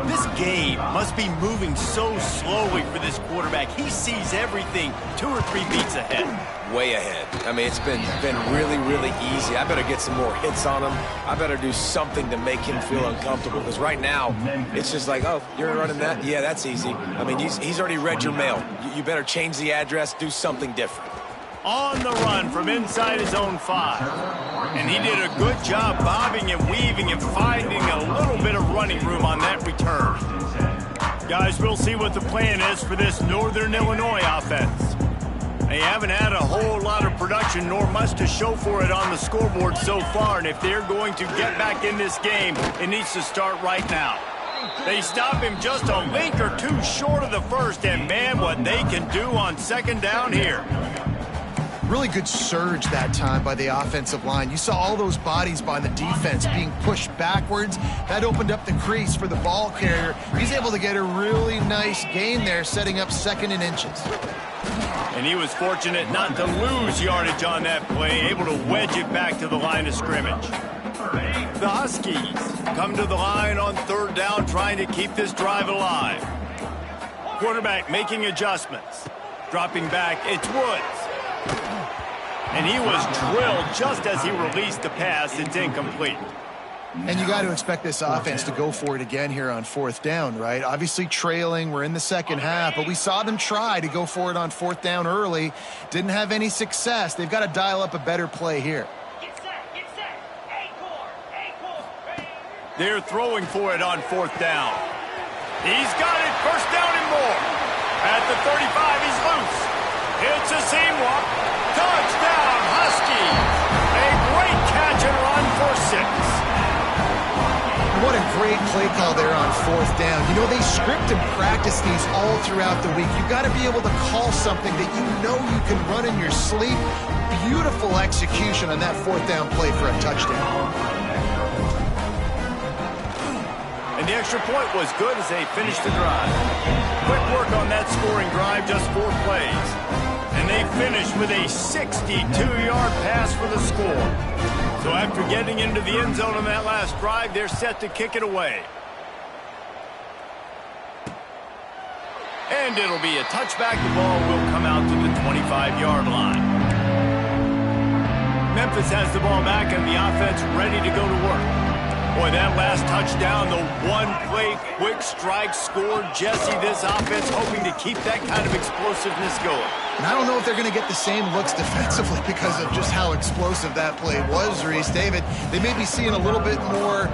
This game must be moving so slowly for this quarterback. He sees everything 2 or 3 beats ahead. Way ahead. I mean, it's been really, really easy. I better get some more hits on him. I better do something to make him feel uncomfortable, because right now, it's just like, oh, you're running that? Yeah, that's easy. I mean, he's already read your mail. You better change the address, do something different. On the run from inside his own 5. And he did a good job bobbing and weaving and finding a little bit of running room on that return. Guys, we'll see what the plan is for this Northern Illinois offense. They haven't had a whole lot of production nor much to show for it on the scoreboard so far, and if they're going to get back in this game, it needs to start right now. They stop him just a link or 2 short of the first, and man, what they can do on second down here. Really good surge that time by the offensive line. You saw all those bodies by the defense being pushed backwards. That opened up the crease for the ball carrier. He's able to get a really nice gain there, setting up 2nd and inches. And he was fortunate not to lose yardage on that play, able to wedge it back to the line of scrimmage. The Huskies come to the line on 3rd down, trying to keep this drive alive. Quarterback making adjustments. Dropping back, it's Woods. And he was drilled just as he released the pass. It's incomplete. And you got to expect this offense to go for it again here on 4th down, right? Obviously trailing, we're in the second half, but we saw them try to go for it on 4th down early. Didn't have any success. They've got to dial up a better play here. Get set. Acorn. They're throwing for it on 4th down. He's got it, 1st down and more. At the 35, he's loose. It's a seam walk. Touchdown, Huskies. A great catch and run for 6. What a great play call there on 4th down. You know, they script and practice these all throughout the week. You've got to be able to call something that you know you can run in your sleep. Beautiful execution on that 4th down play for a touchdown. And the extra point was good as they finished the drive. Quick work on that scoring drive, just 4 plays. And they finished with a 62-yard pass for the score. So after getting into the end zone on that last drive, they're set to kick it away. And it'll be a touchback. The ball will come out to the 25-yard line. Memphis has the ball back and the offense ready to go to work. Boy, that last touchdown, the one-play quick strike score. Jesse, this offense hoping to keep that kind of explosiveness going. And I don't know if they're going to get the same looks defensively because of just how explosive that play was, Reese. David, they may be seeing a little bit more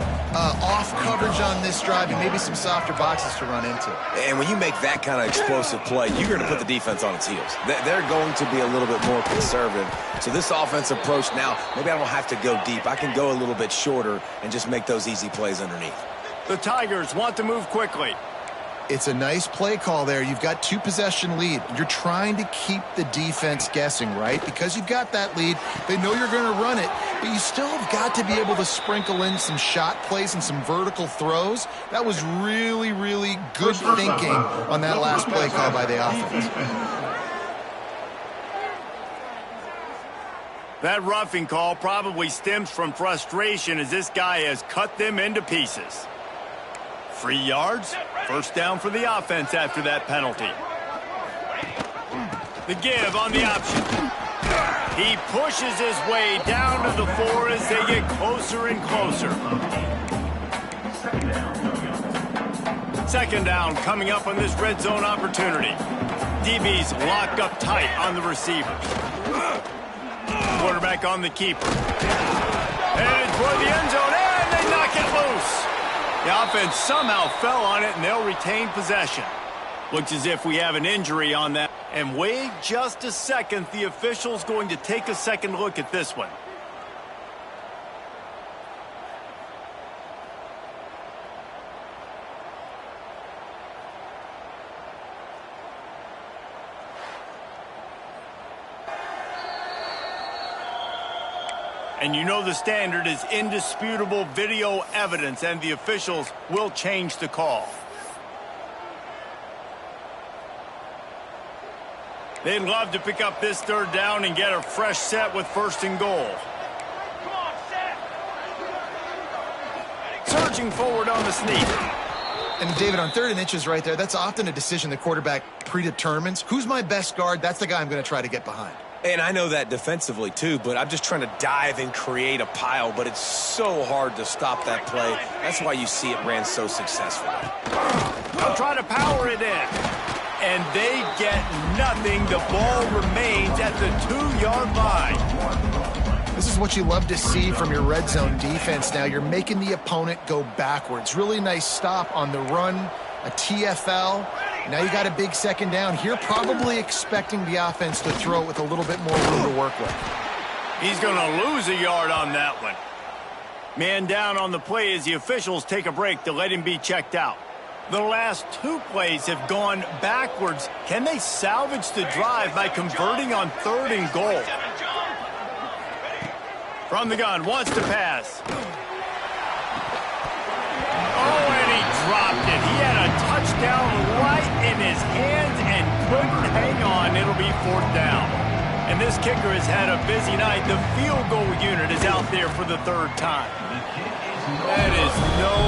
off coverage on this drive and maybe some softer boxes to run into. And when you make that kind of explosive play, you're going to put the defense on its heels. They're going to be a little bit more conservative. So this offensive approach now, maybe I don't have to go deep. I can go a little bit shorter and just make those easy plays underneath. The Tigers want to move quickly. It's a nice play call there. You've got 2-possession lead. You're trying to keep the defense guessing, right? Because you've got that lead. They know you're going to run it, but you still have got to be able to sprinkle in some shot plays and some vertical throws. That was really, really good thinking on that last play call by the offense. That roughing call probably stems from frustration as this guy has cut them into pieces. 3 yards, 1st down for the offense after that penalty. The give on the option. He pushes his way down to the 4 as they get closer and closer. 2nd down coming up on this red zone opportunity. DB's locked up tight on the receiver. Quarterback on the keeper. Headed toward the end zone, and they knock it loose. The offense somehow fell on it, and they'll retain possession. Looks as if we have an injury on that. And wait just a second. The official's going to take a second look at this one. And you know the standard is indisputable video evidence, and the officials will change the call. They'd love to pick up this 3rd down and get a fresh set with 1st and goal. Come on, set. Surging forward on the sneak. And David, on 3rd and inches right there, that's often a decision the quarterback predetermines. Who's my best guard? That's the guy I'm going to try to get behind. And I know that defensively, too, but I'm just trying to dive and create a pile, but it's so hard to stop that play. That's why you see it ran so successfully. They'll try to power it in. And they get nothing. The ball remains at the 2-yard line. This is what you love to see from your red zone defense now. You're making the opponent go backwards. Really nice stop on the run, a TFL. Now you got a big 2nd down here, probably expecting the offense to throw it with a little bit more room to work with. He's going to lose a yard on that one. Man down on the play as the officials take a break to let him be checked out. The last 2 plays have gone backwards. Can they salvage the drive by converting on 3rd and goal? From the gun, wants to pass. Oh, and he dropped it. He had a touchdown right in his hands and couldn't hang on. It'll be 4th down. And this kicker has had a busy night. The field goal unit is out there for the 3rd time. That is no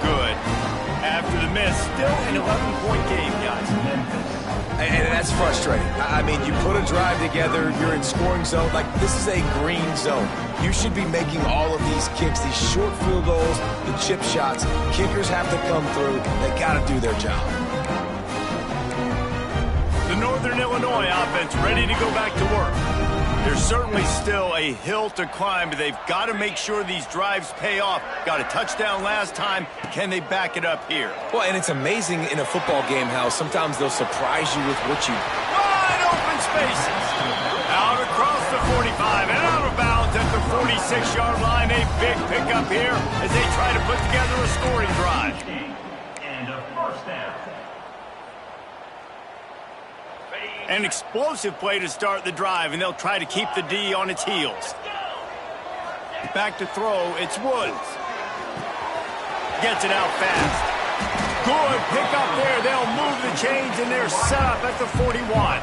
good. After the miss, still an 11-point game, guys. And that's frustrating. I mean, you put a drive together, you're in scoring zone. Like, this is a green zone. You should be making all of these kicks, these short field goals, the chip shots. Kickers have to come through. They got to do their job. The Northern Illinois offense ready to go back to work. There's certainly still a hill to climb, but they've got to make sure these drives pay off. Got a touchdown last time. Can they back it up here? Well, and it's amazing in a football game how sometimes they'll surprise you with what you... Wide open spaces. Out across the 45 and out of bounds at the 46-yard line. A big pickup here as they try to put together a scoring drive. And a 1st down. An explosive play to start the drive, and they'll try to keep the D on its heels. Back to throw, it's Woods. Gets it out fast. Good pickup there. They'll move the chains, and they're set up at the 41.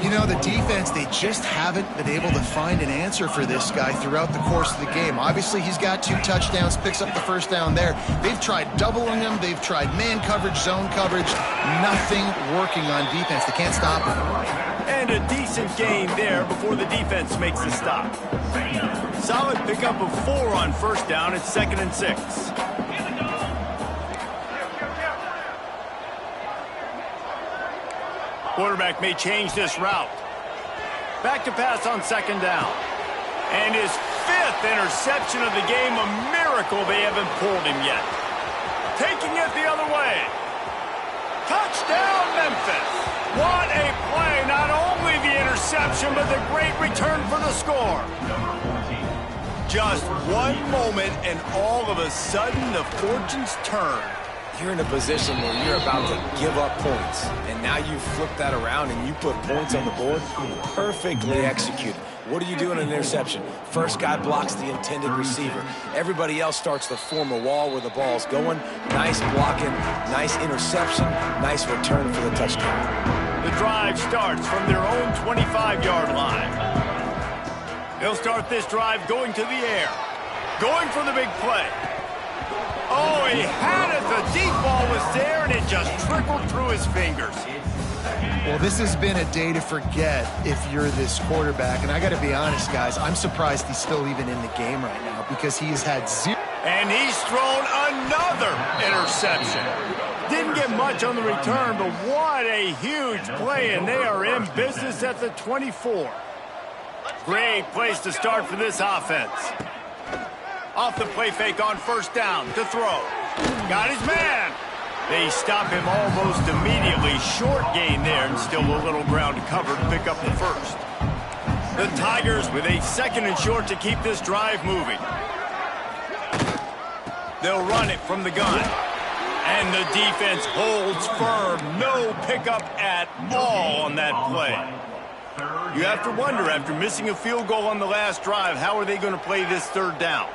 You know, the defense, they just haven't been able to find an answer for this guy throughout the course of the game. Obviously, he's got 2 touchdowns, picks up the 1st down there. They've tried doubling him. They've tried man coverage, zone coverage. Nothing working on defense. They can't stop him. And a decent gain there before the defense makes the stop. Solid pickup of 4 on 1st down. It's 2nd and 6. Quarterback may change this route. Back to pass on 2nd down. And his 5th interception of the game, a miracle they haven't pulled him yet. Taking it the other way. Touchdown, Memphis. What a play. Not only the interception, but the great return for the score. Just one moment, and all of a sudden, the fortunes turn. You're in a position where you're about to give up points, and now you flip that around and you put points on the board. Perfectly executed. What do you do in an interception? First guy blocks the intended receiver. Everybody else starts to form a wall where the ball's going. Nice blocking, nice interception, nice return for the touchdown. The drive starts from their own 25-yard line. They'll start this drive going to the air. Going for the big play. Oh, he had it. The deep ball was there, and it just trickled through his fingers. Well, this has been a day to forget if you're this quarterback. And I got to be honest, guys, I'm surprised he's still even in the game right now because he has had 0. And he's thrown another interception. Didn't get much on the return, but what a huge play, and they are in business at the 24. Great place to start for this offense. Off the play fake on 1st down to throw. Got his man. They stop him almost immediately. Short gain there and still a little ground to cover to pick up the 1st. The Tigers with a 2nd and short to keep this drive moving. They'll run it from the gun. And the defense holds firm. No pickup at all on that play. You have to wonder, after missing a field goal on the last drive, how are they going to play this 3rd down?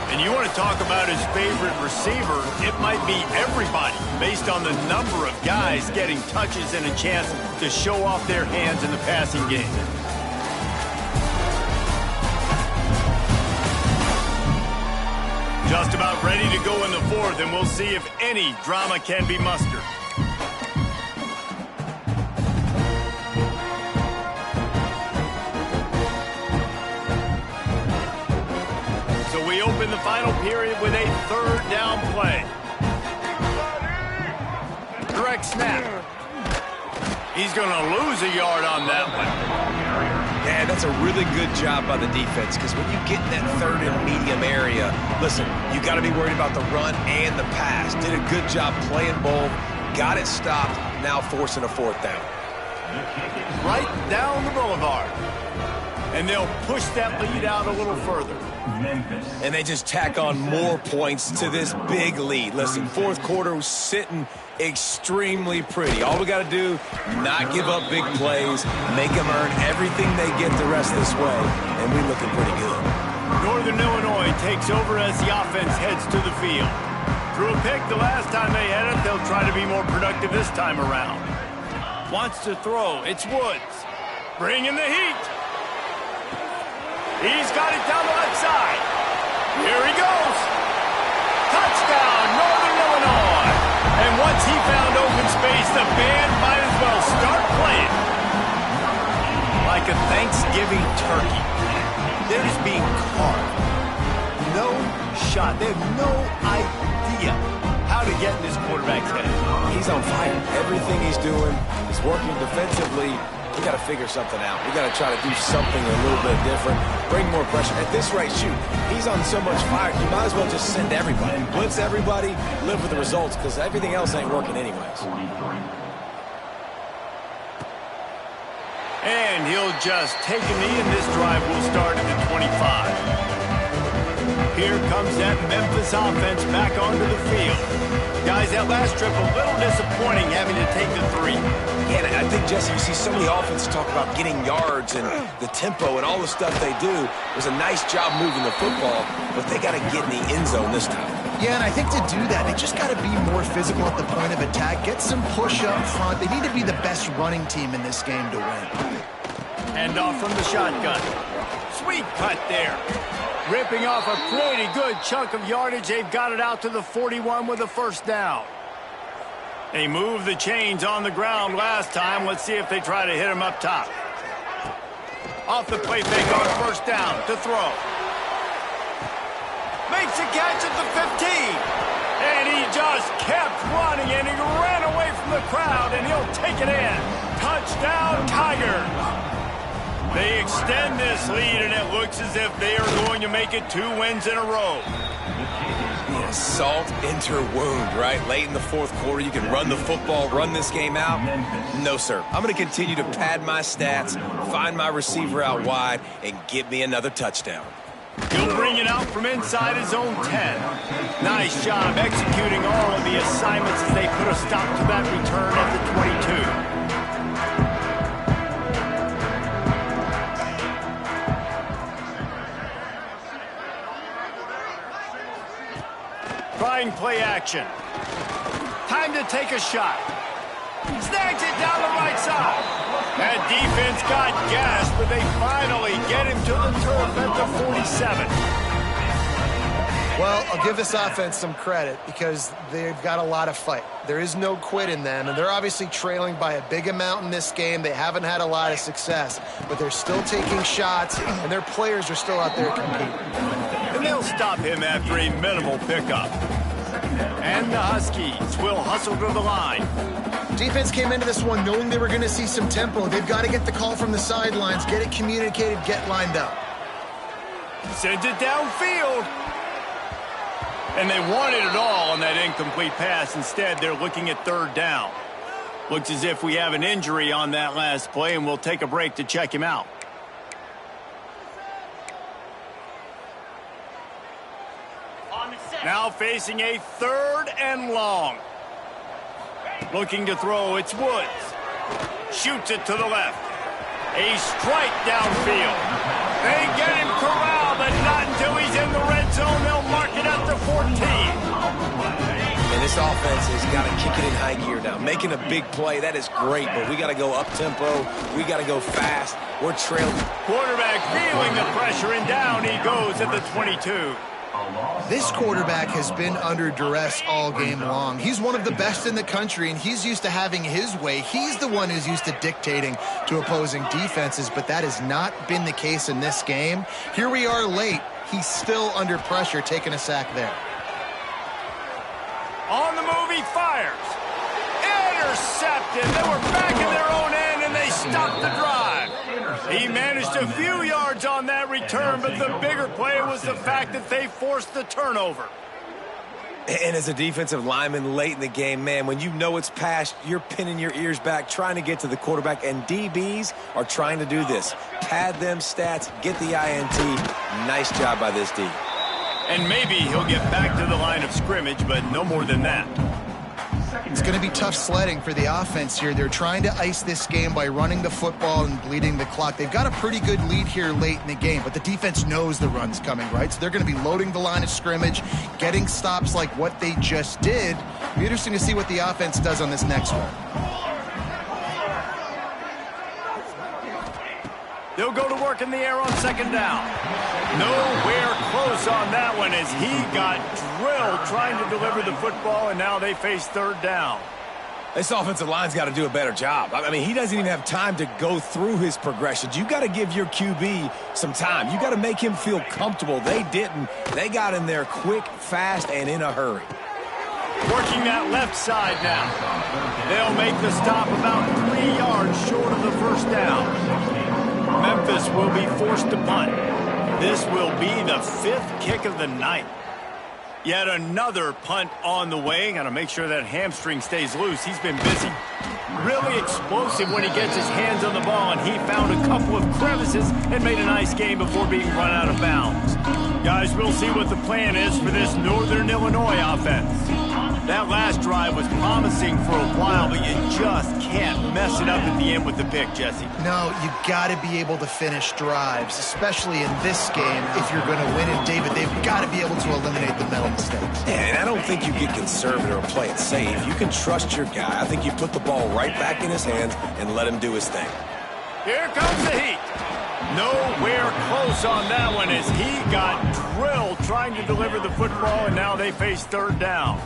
And you want to talk about his favorite receiver, it might be everybody, based on the number of guys getting touches and a chance to show off their hands in the passing game. just about ready to go in the fourth, and we'll see if any drama can be mustered. So we open the final period with a third down play. Direct snap. He's going to lose a yard on that one. Yeah, that's a really good job by the defense, because when you get in that third and medium area, listen, you got to be worried about the run and the pass. Did a good job playing both, got it stopped, now forcing a fourth down. Right down the boulevard. And they'll push that lead out a little further. Memphis. And they just tack on more points to this big lead. Listen, fourth quarter was sitting extremely pretty. All we got to do, not give up big plays, make them earn everything they get the rest of this way, and we're looking pretty good. Northern Illinois takes over as the offense heads to the field. Threw a pick the last time they had it. They'll try to be more productive this time around. Wants to throw. It's Woods. Bringing the heat. He's got it down the left side. Here he goes. Touchdown, Northern Illinois. And once he found open space, the band might as well start playing. Like a Thanksgiving turkey. They're just being carved. No shot. They have no idea how to get in this quarterback's head. He's on fire. Everything he's doing is working defensively. We got to figure something out. We got to try to do something a little bit different. Bring more pressure. At this rate, shoot, he's on so much fire, you might as well just send everybody. Blitz everybody, live with the results, because everything else ain't working anyways. And he'll just take a knee, and this drive will start at the 25. Here comes that Memphis offense back onto the field. Guys, that last trip a little disappointing having to take the 3. Yeah, and I think, Jesse, you see so many offenses talk about getting yards and the tempo and all the stuff they do. It was a nice job moving the football, but they got to get in the end zone this time. Yeah, and I think to do that, they just got to be more physical at the point of attack, get some push up front. They need to be the best running team in this game to win. Hand off from the shotgun. Sweet cut there. Ripping off a pretty good chunk of yardage. They've got it out to the 41 with a first down. They moved the chains on the ground last time. Let's see if they try to hit him up top. Off the play fake on first down to throw. Makes a catch at the 15. And he just kept running, and he ran away from the crowd, and he'll take it in. Touchdown, Tigers. They extend this lead, and it looks as if they are going to make it 2 wins in a row. Yeah, salt into wound, right? Late in the fourth quarter, you can run the football, run this game out. No, sir. I'm going to continue to pad my stats, find my receiver out wide, and get me another touchdown. He'll bring it out from inside his own 10. Nice job executing all of the assignments as they put a stop to that return at the 22. Trying play action. Time to take a shot. Snags it down the right side. That defense got gassed, but they finally get him to the turf at the 47. Well, I'll give this offense some credit because they've got a lot of fight. There is no quit in them, and they're obviously trailing by a big amount in this game. They haven't had a lot of success, but they're still taking shots, and their players are still out there competing. And they'll stop him after a minimal pickup. And the Huskies will hustle to the line. Defense came into this one knowing they were going to see some tempo. They've got to get the call from the sidelines, get it communicated, get lined up. Sends it downfield. And they wanted it all on that incomplete pass. Instead, they're looking at third down. Looks as if we have an injury on that last play, and we'll take a break to check him out. Now facing a third and long. Looking to throw, it's Woods. Shoots it to the left. A strike downfield. They get him corralled, but not until he's in the red zone. They'll mark it at the 14. And this offense has got to kick it in high gear now. Making a big play, that is great, but we got to go up-tempo. We got to go fast. We're trailing. Quarterback feeling the pressure, and down he goes at the 22. This quarterback has been under duress all game long. He's one of the best in the country, and he's used to having his way. He's the one who's used to dictating to opposing defenses, but that has not been the case in this game. Here we are late. He's still under pressure, taking a sack there. On the move, he fires. Intercepted. They were back in their own end, and they stopped the drive. He managed a few yards on that return, but the bigger play was the fact that they forced the turnover. And as a defensive lineman late in the game, man, when you know it's past, you're pinning your ears back, trying to get to the quarterback, and DBs are trying to do this. Pad them stats, get the INT. Nice job by this D. And maybe he'll get back to the line of scrimmage, but no more than that. It's going to be tough sledding for the offense here. They're trying to ice this game by running the football and bleeding the clock. They've got a pretty good lead here late in the game, but the defense knows the run's coming, right? So they're going to be loading the line of scrimmage, getting stops like what they just did. It'll be interesting to see what the offense does on this next one. They'll go to work in the air on second down. Nowhere close on that one as he got drilled trying to deliver the football, and now they face third down. This offensive line's got to do a better job. I mean, he doesn't even have time to go through his progressions. You got to give your QB some time. You got to make him feel comfortable. They didn't. They got in there quick, fast, and in a hurry. Working that left side now. They'll make the stop about 3 yards short of the first down. Memphis will be forced to punt. This will be the 5th kick of the night. Yet another punt on the way. Got to make sure that hamstring stays loose. He's been busy. Really explosive when he gets his hands on the ball, and he found a couple of crevices and made a nice game before being run out of bounds. Guys, we'll see what the plan is for this Northern Illinois offense. That last drive was promising for a while, but you just can't mess it up at the end with the pick, Jesse. No, you got to be able to finish drives, especially in this game if you're going to win. And David, they've got to be able to eliminate the mental mistakes. Yeah, and I don't think you get conservative or play it safe. You can trust your guy. I think you put the ball right back in his hands and let him do his thing. Here comes the heat. Nowhere close on that one as he got drilled trying to deliver the football, and now they face third down.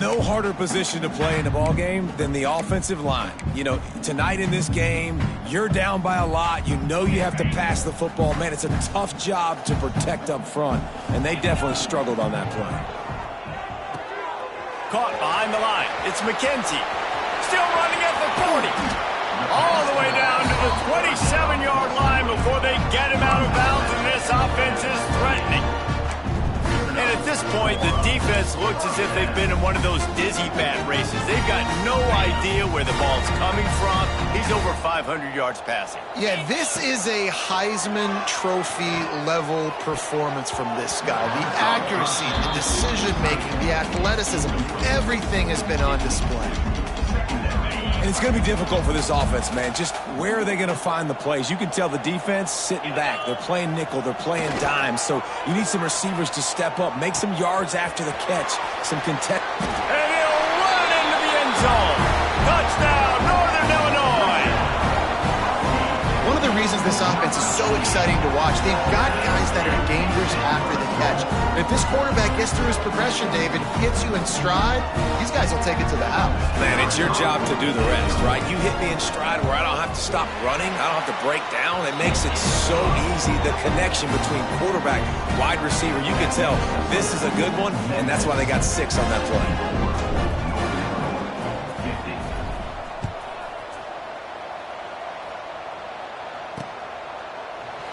No harder position to play in a ball game than the offensive line. You know, tonight in this game, you're down by a lot. You know you have to pass the football. Man, it's a tough job to protect up front, and they definitely struggled on that play. Caught behind the line. It's McKenzie. Still running at the 40. All the way down to the 27-yard line before they get him out of bounds, and this offense is threatening. And at this point, the defense looks as if they've been in one of those dizzy bat races. They've got no idea where the ball's coming from. He's over 500 yards passing. Yeah, this is a Heisman Trophy level performance from this guy. The accuracy, the decision-making, the athleticism, everything has been on display. And it's going to be difficult for this offense, man. Just where are they going to find the plays? You can tell the defense sitting back. They're playing nickel. They're playing dime. So you need some receivers to step up, make some yards after the catch, some contest. And he'll run into the end zone. Touchdown, Northern Illinois. One of the reasons this offense is so exciting to watch, they've got guys that are dangerous after the catch. If this quarterback gets through his progression, David, hits you in stride, these guys will take it to the house. Man, it's your job to do the rest, right? You hit me in stride where I don't have to stop running. I don't have to break down. It makes it so easy. The connection between quarterback, wide receiver, you can tell this is a good one, and that's why they got 6 on that play.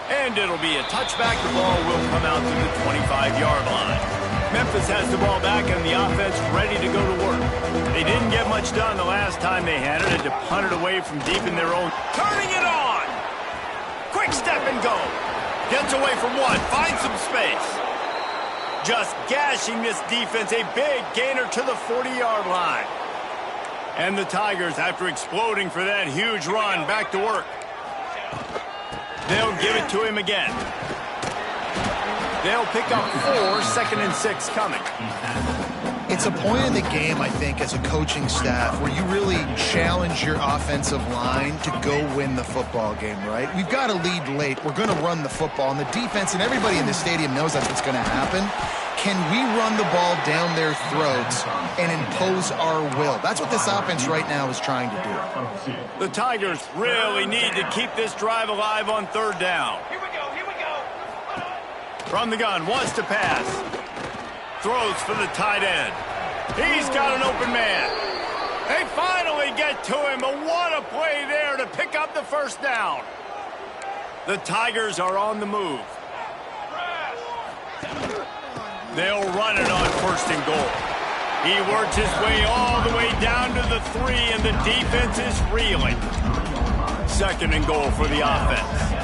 And it'll be a touchback. The ball will come out to the 25-yard line. Memphis has the ball back and the offense ready to go to work. They didn't get much done the last time they had it. Had to punt it away from deep in their own. Turning it on. Quick step and go. Gets away from one. Finds some space. Just gashing this defense. A big gainer to the 40-yard line. And the Tigers, after exploding for that huge run, back to work. They'll give it to him again. They'll pick up 4, 2nd and 6 coming. It's a point in the game, I think, as a coaching staff where you really challenge your offensive line to go win the football game, right? We've got to lead late. We're going to run the football. And the defense and everybody in the stadium knows that's what's going to happen. Can we run the ball down their throats and impose our will? That's what this offense right now is trying to do. The Tigers really need to keep this drive alive on third down. Here we go, here we go. From the gun, wants to pass. Throws for the tight end. He's got an open man. They finally get to him, but what a play there to pick up the first down. The Tigers are on the move. They'll run it on first and goal. He works his way all the way down to the 3, and the defense is reeling. Second and goal for the offense.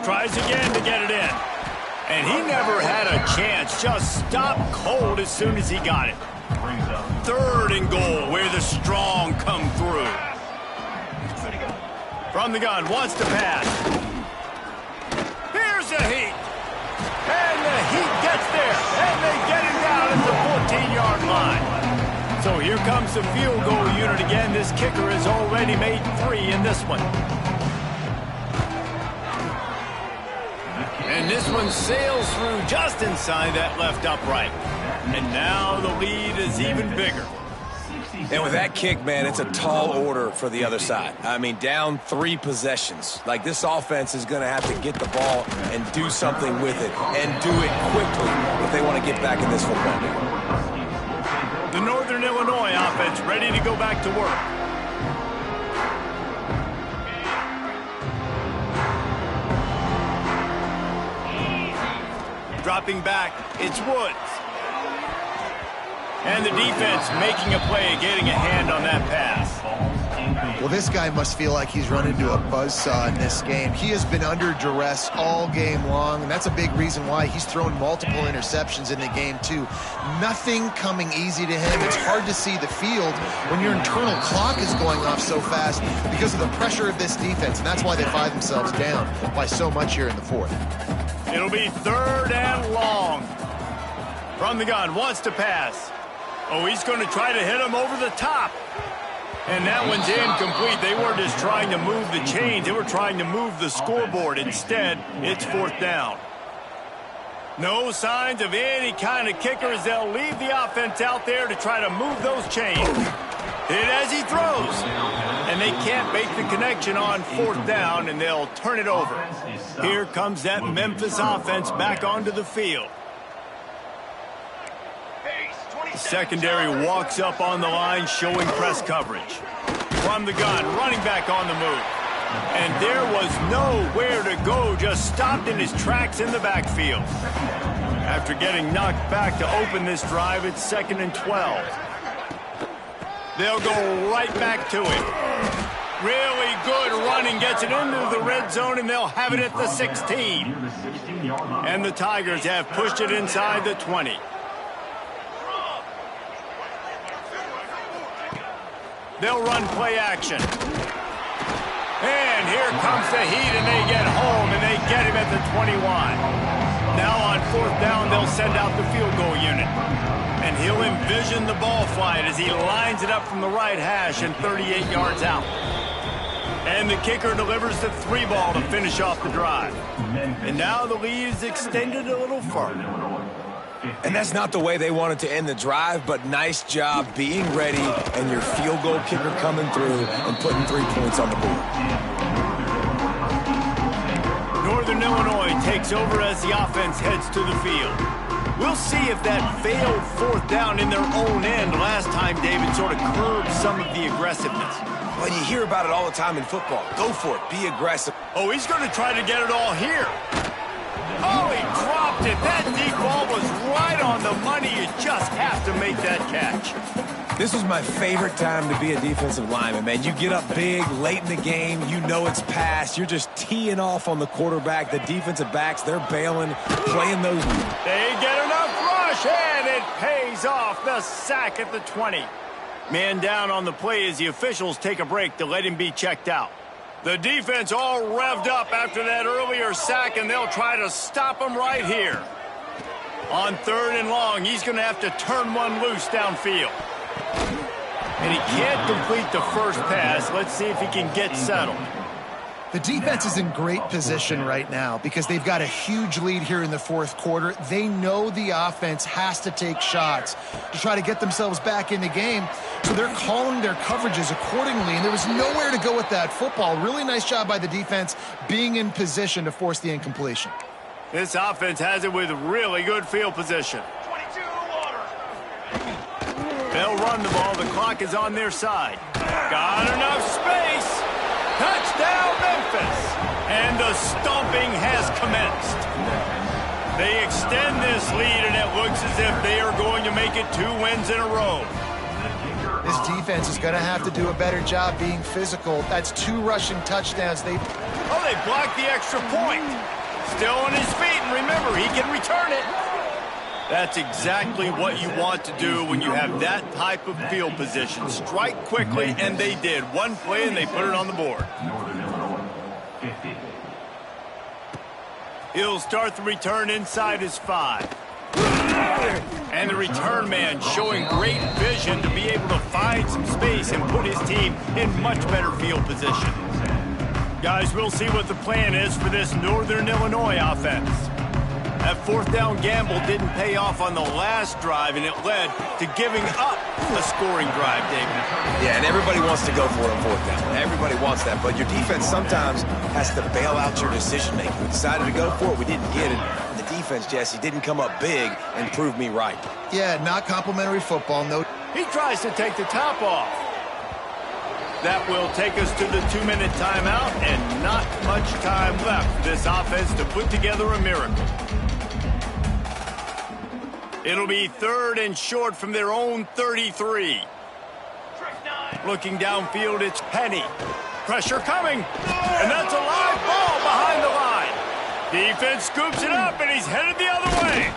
Tries again to get it in. And he never had a chance. Just stopped cold as soon as he got it. Third and goal, where the strong come through. From the gun, wants to pass. Here's the heat. And the heat gets there. And they get it down at the 14-yard line. So here comes the field goal unit again. This kicker has already made 3 in this one. And this one sails through just inside that left upright. And now the lead is even bigger. And with that kick, man, it's a tall order for the other side. I mean, down 3 possessions. Like, this offense is going to have to get the ball and do something with it, and do it quickly if they want to get back in this football game. The Northern Illinois offense ready to go back to work. Dropping back, it's Woods. And the defense making a play, getting a hand on that pass. Well, this guy must feel like he's run into a buzzsaw in this game. He has been under duress all game long, and that's a big reason why he's thrown multiple interceptions in the game, too. Nothing coming easy to him. It's hard to see the field when your internal clock is going off so fast because of the pressure of this defense, and that's why they find themselves down by so much here in the fourth. It'll be third and long. From the gun, wants to pass. Oh, he's going to try to hit him over the top. And that one's incomplete. They weren't just trying to move the chains. They were trying to move the scoreboard. Instead, it's fourth down. No signs of any kind of kickers. They'll leave the offense out there to try to move those chains. Hit as he throws. And they can't make the connection on fourth down, and they'll turn it over. Here comes that Memphis offense back onto the field. The secondary walks up on the line, showing press coverage. From the gun, running back on the move. And there was nowhere to go, just stopped in his tracks in the backfield. After getting knocked back to open this drive, it's 2nd and 12. They'll go right back to it. Really good running, gets it into the red zone, and they'll have it at the 16. And the Tigers have pushed it inside the 20. They'll run play action. And here comes the heat, and they get home, and they get him at the 21. Now on fourth down, they'll send out the field goal unit. And he'll envision the ball flight as he lines it up from the right hash and 38 yards out. And the kicker delivers the 3 ball to finish off the drive. And now the lead is extended a little further. And that's not the way they wanted to end the drive, but nice job being ready and your field goal kicker coming through and putting 3 points on the board. Northern Illinois takes over as the offense heads to the field. We'll see if that failed fourth down in their own end last time, David, sort of curbed some of the aggressiveness. Well, you hear about it all the time in football. Go for it. Be aggressive. Oh, he's going to try to get it all here. Oh, he dropped it. That deep ball was right on the money. You just have to make that catch. This was my favorite time to be a defensive lineman, man. You get up big, late in the game. You know it's past. You're just teeing off on the quarterback. The defensive backs, they're bailing, playing those. They get enough rush, and it pays off. The sack at the 20. Man down on the play as the officials take a break to let him be checked out. The defense all revved up after that earlier sack, and they'll try to stop him right here. On 3rd and long, he's going to have to turn one loose downfield. And he can't complete the first pass. Let's see if he can get settled. The defense is in great position right now because they've got a huge lead here in the 4th quarter. They know the offense has to take shots to try to get themselves back in the game, so they're calling their coverages accordingly, and there was nowhere to go with that football. Really nice job by the defense being in position to force the incompletion. This offense has it with really good field position. 22 water. They'll run the ball. The clock is on their side. Got enough space. Touchdown, Memphis. And the stomping has commenced. They extend this lead, and it looks as if they are going to make it 2 wins in a row. This defense is going to have to do a better job being physical. That's 2 rushing touchdowns. They blocked the extra point. Still on his feet, and remember, he can return it. That's exactly what you want to do when you have that type of field position. Strike quickly, and they did. One play, and they put it on the board. He'll start the return inside his 5. And the return man showing great vision to be able to find some space and put his team in much better field position. Guys, we'll see what the plan is for this Northern Illinois offense. That 4th down gamble didn't pay off on the last drive, and it led to giving up a scoring drive, David. Yeah, and everybody wants to go for it on 4th down. Everybody wants that, but your defense sometimes has to bail out your decision-making. We decided to go for it. We didn't get it. And the defense, Jesse, didn't come up big and prove me right. Yeah, not complimentary football. No. He tries to take the top off. That will take us to the 2-minute timeout, and not much time left for this offense to put together a miracle. It'll be 3rd and short from their own 33. Looking downfield, it's Penny. Pressure coming, and that's a live ball behind the line. Defense scoops it up, and he's headed the other way.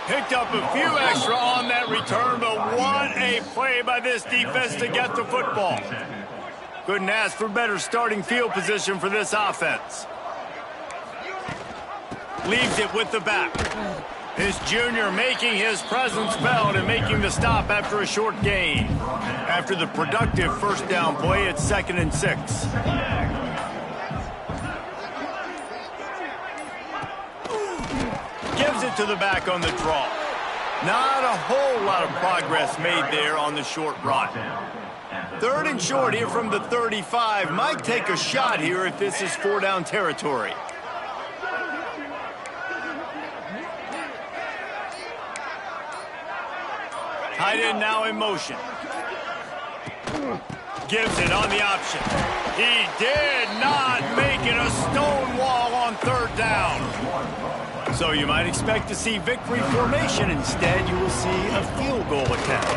Picked up a few extra on that return, but what a play by this defense to get the football. Couldn't ask for better starting field position for this offense. Leaves it with the back. This junior making his presence felt and making the stop after a short gain. After the productive 1st down play, it's 2nd and 6. Gives it to the back on the draw. Not a whole lot of progress made there on the short run. 3rd and short here from the 35. Might take a shot here if this is 4-down territory. Tight end now in motion. Gives it on the option. He did not make it a stone wall on 3rd down. So you might expect to see victory formation. Instead, you will see a field goal attempt.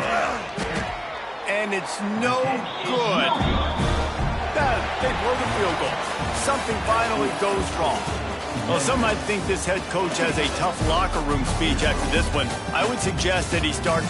And it's no good. They blow the field goal. Something finally goes wrong. Well, some might think this head coach has a tough locker room speech after this one. I would suggest that he starts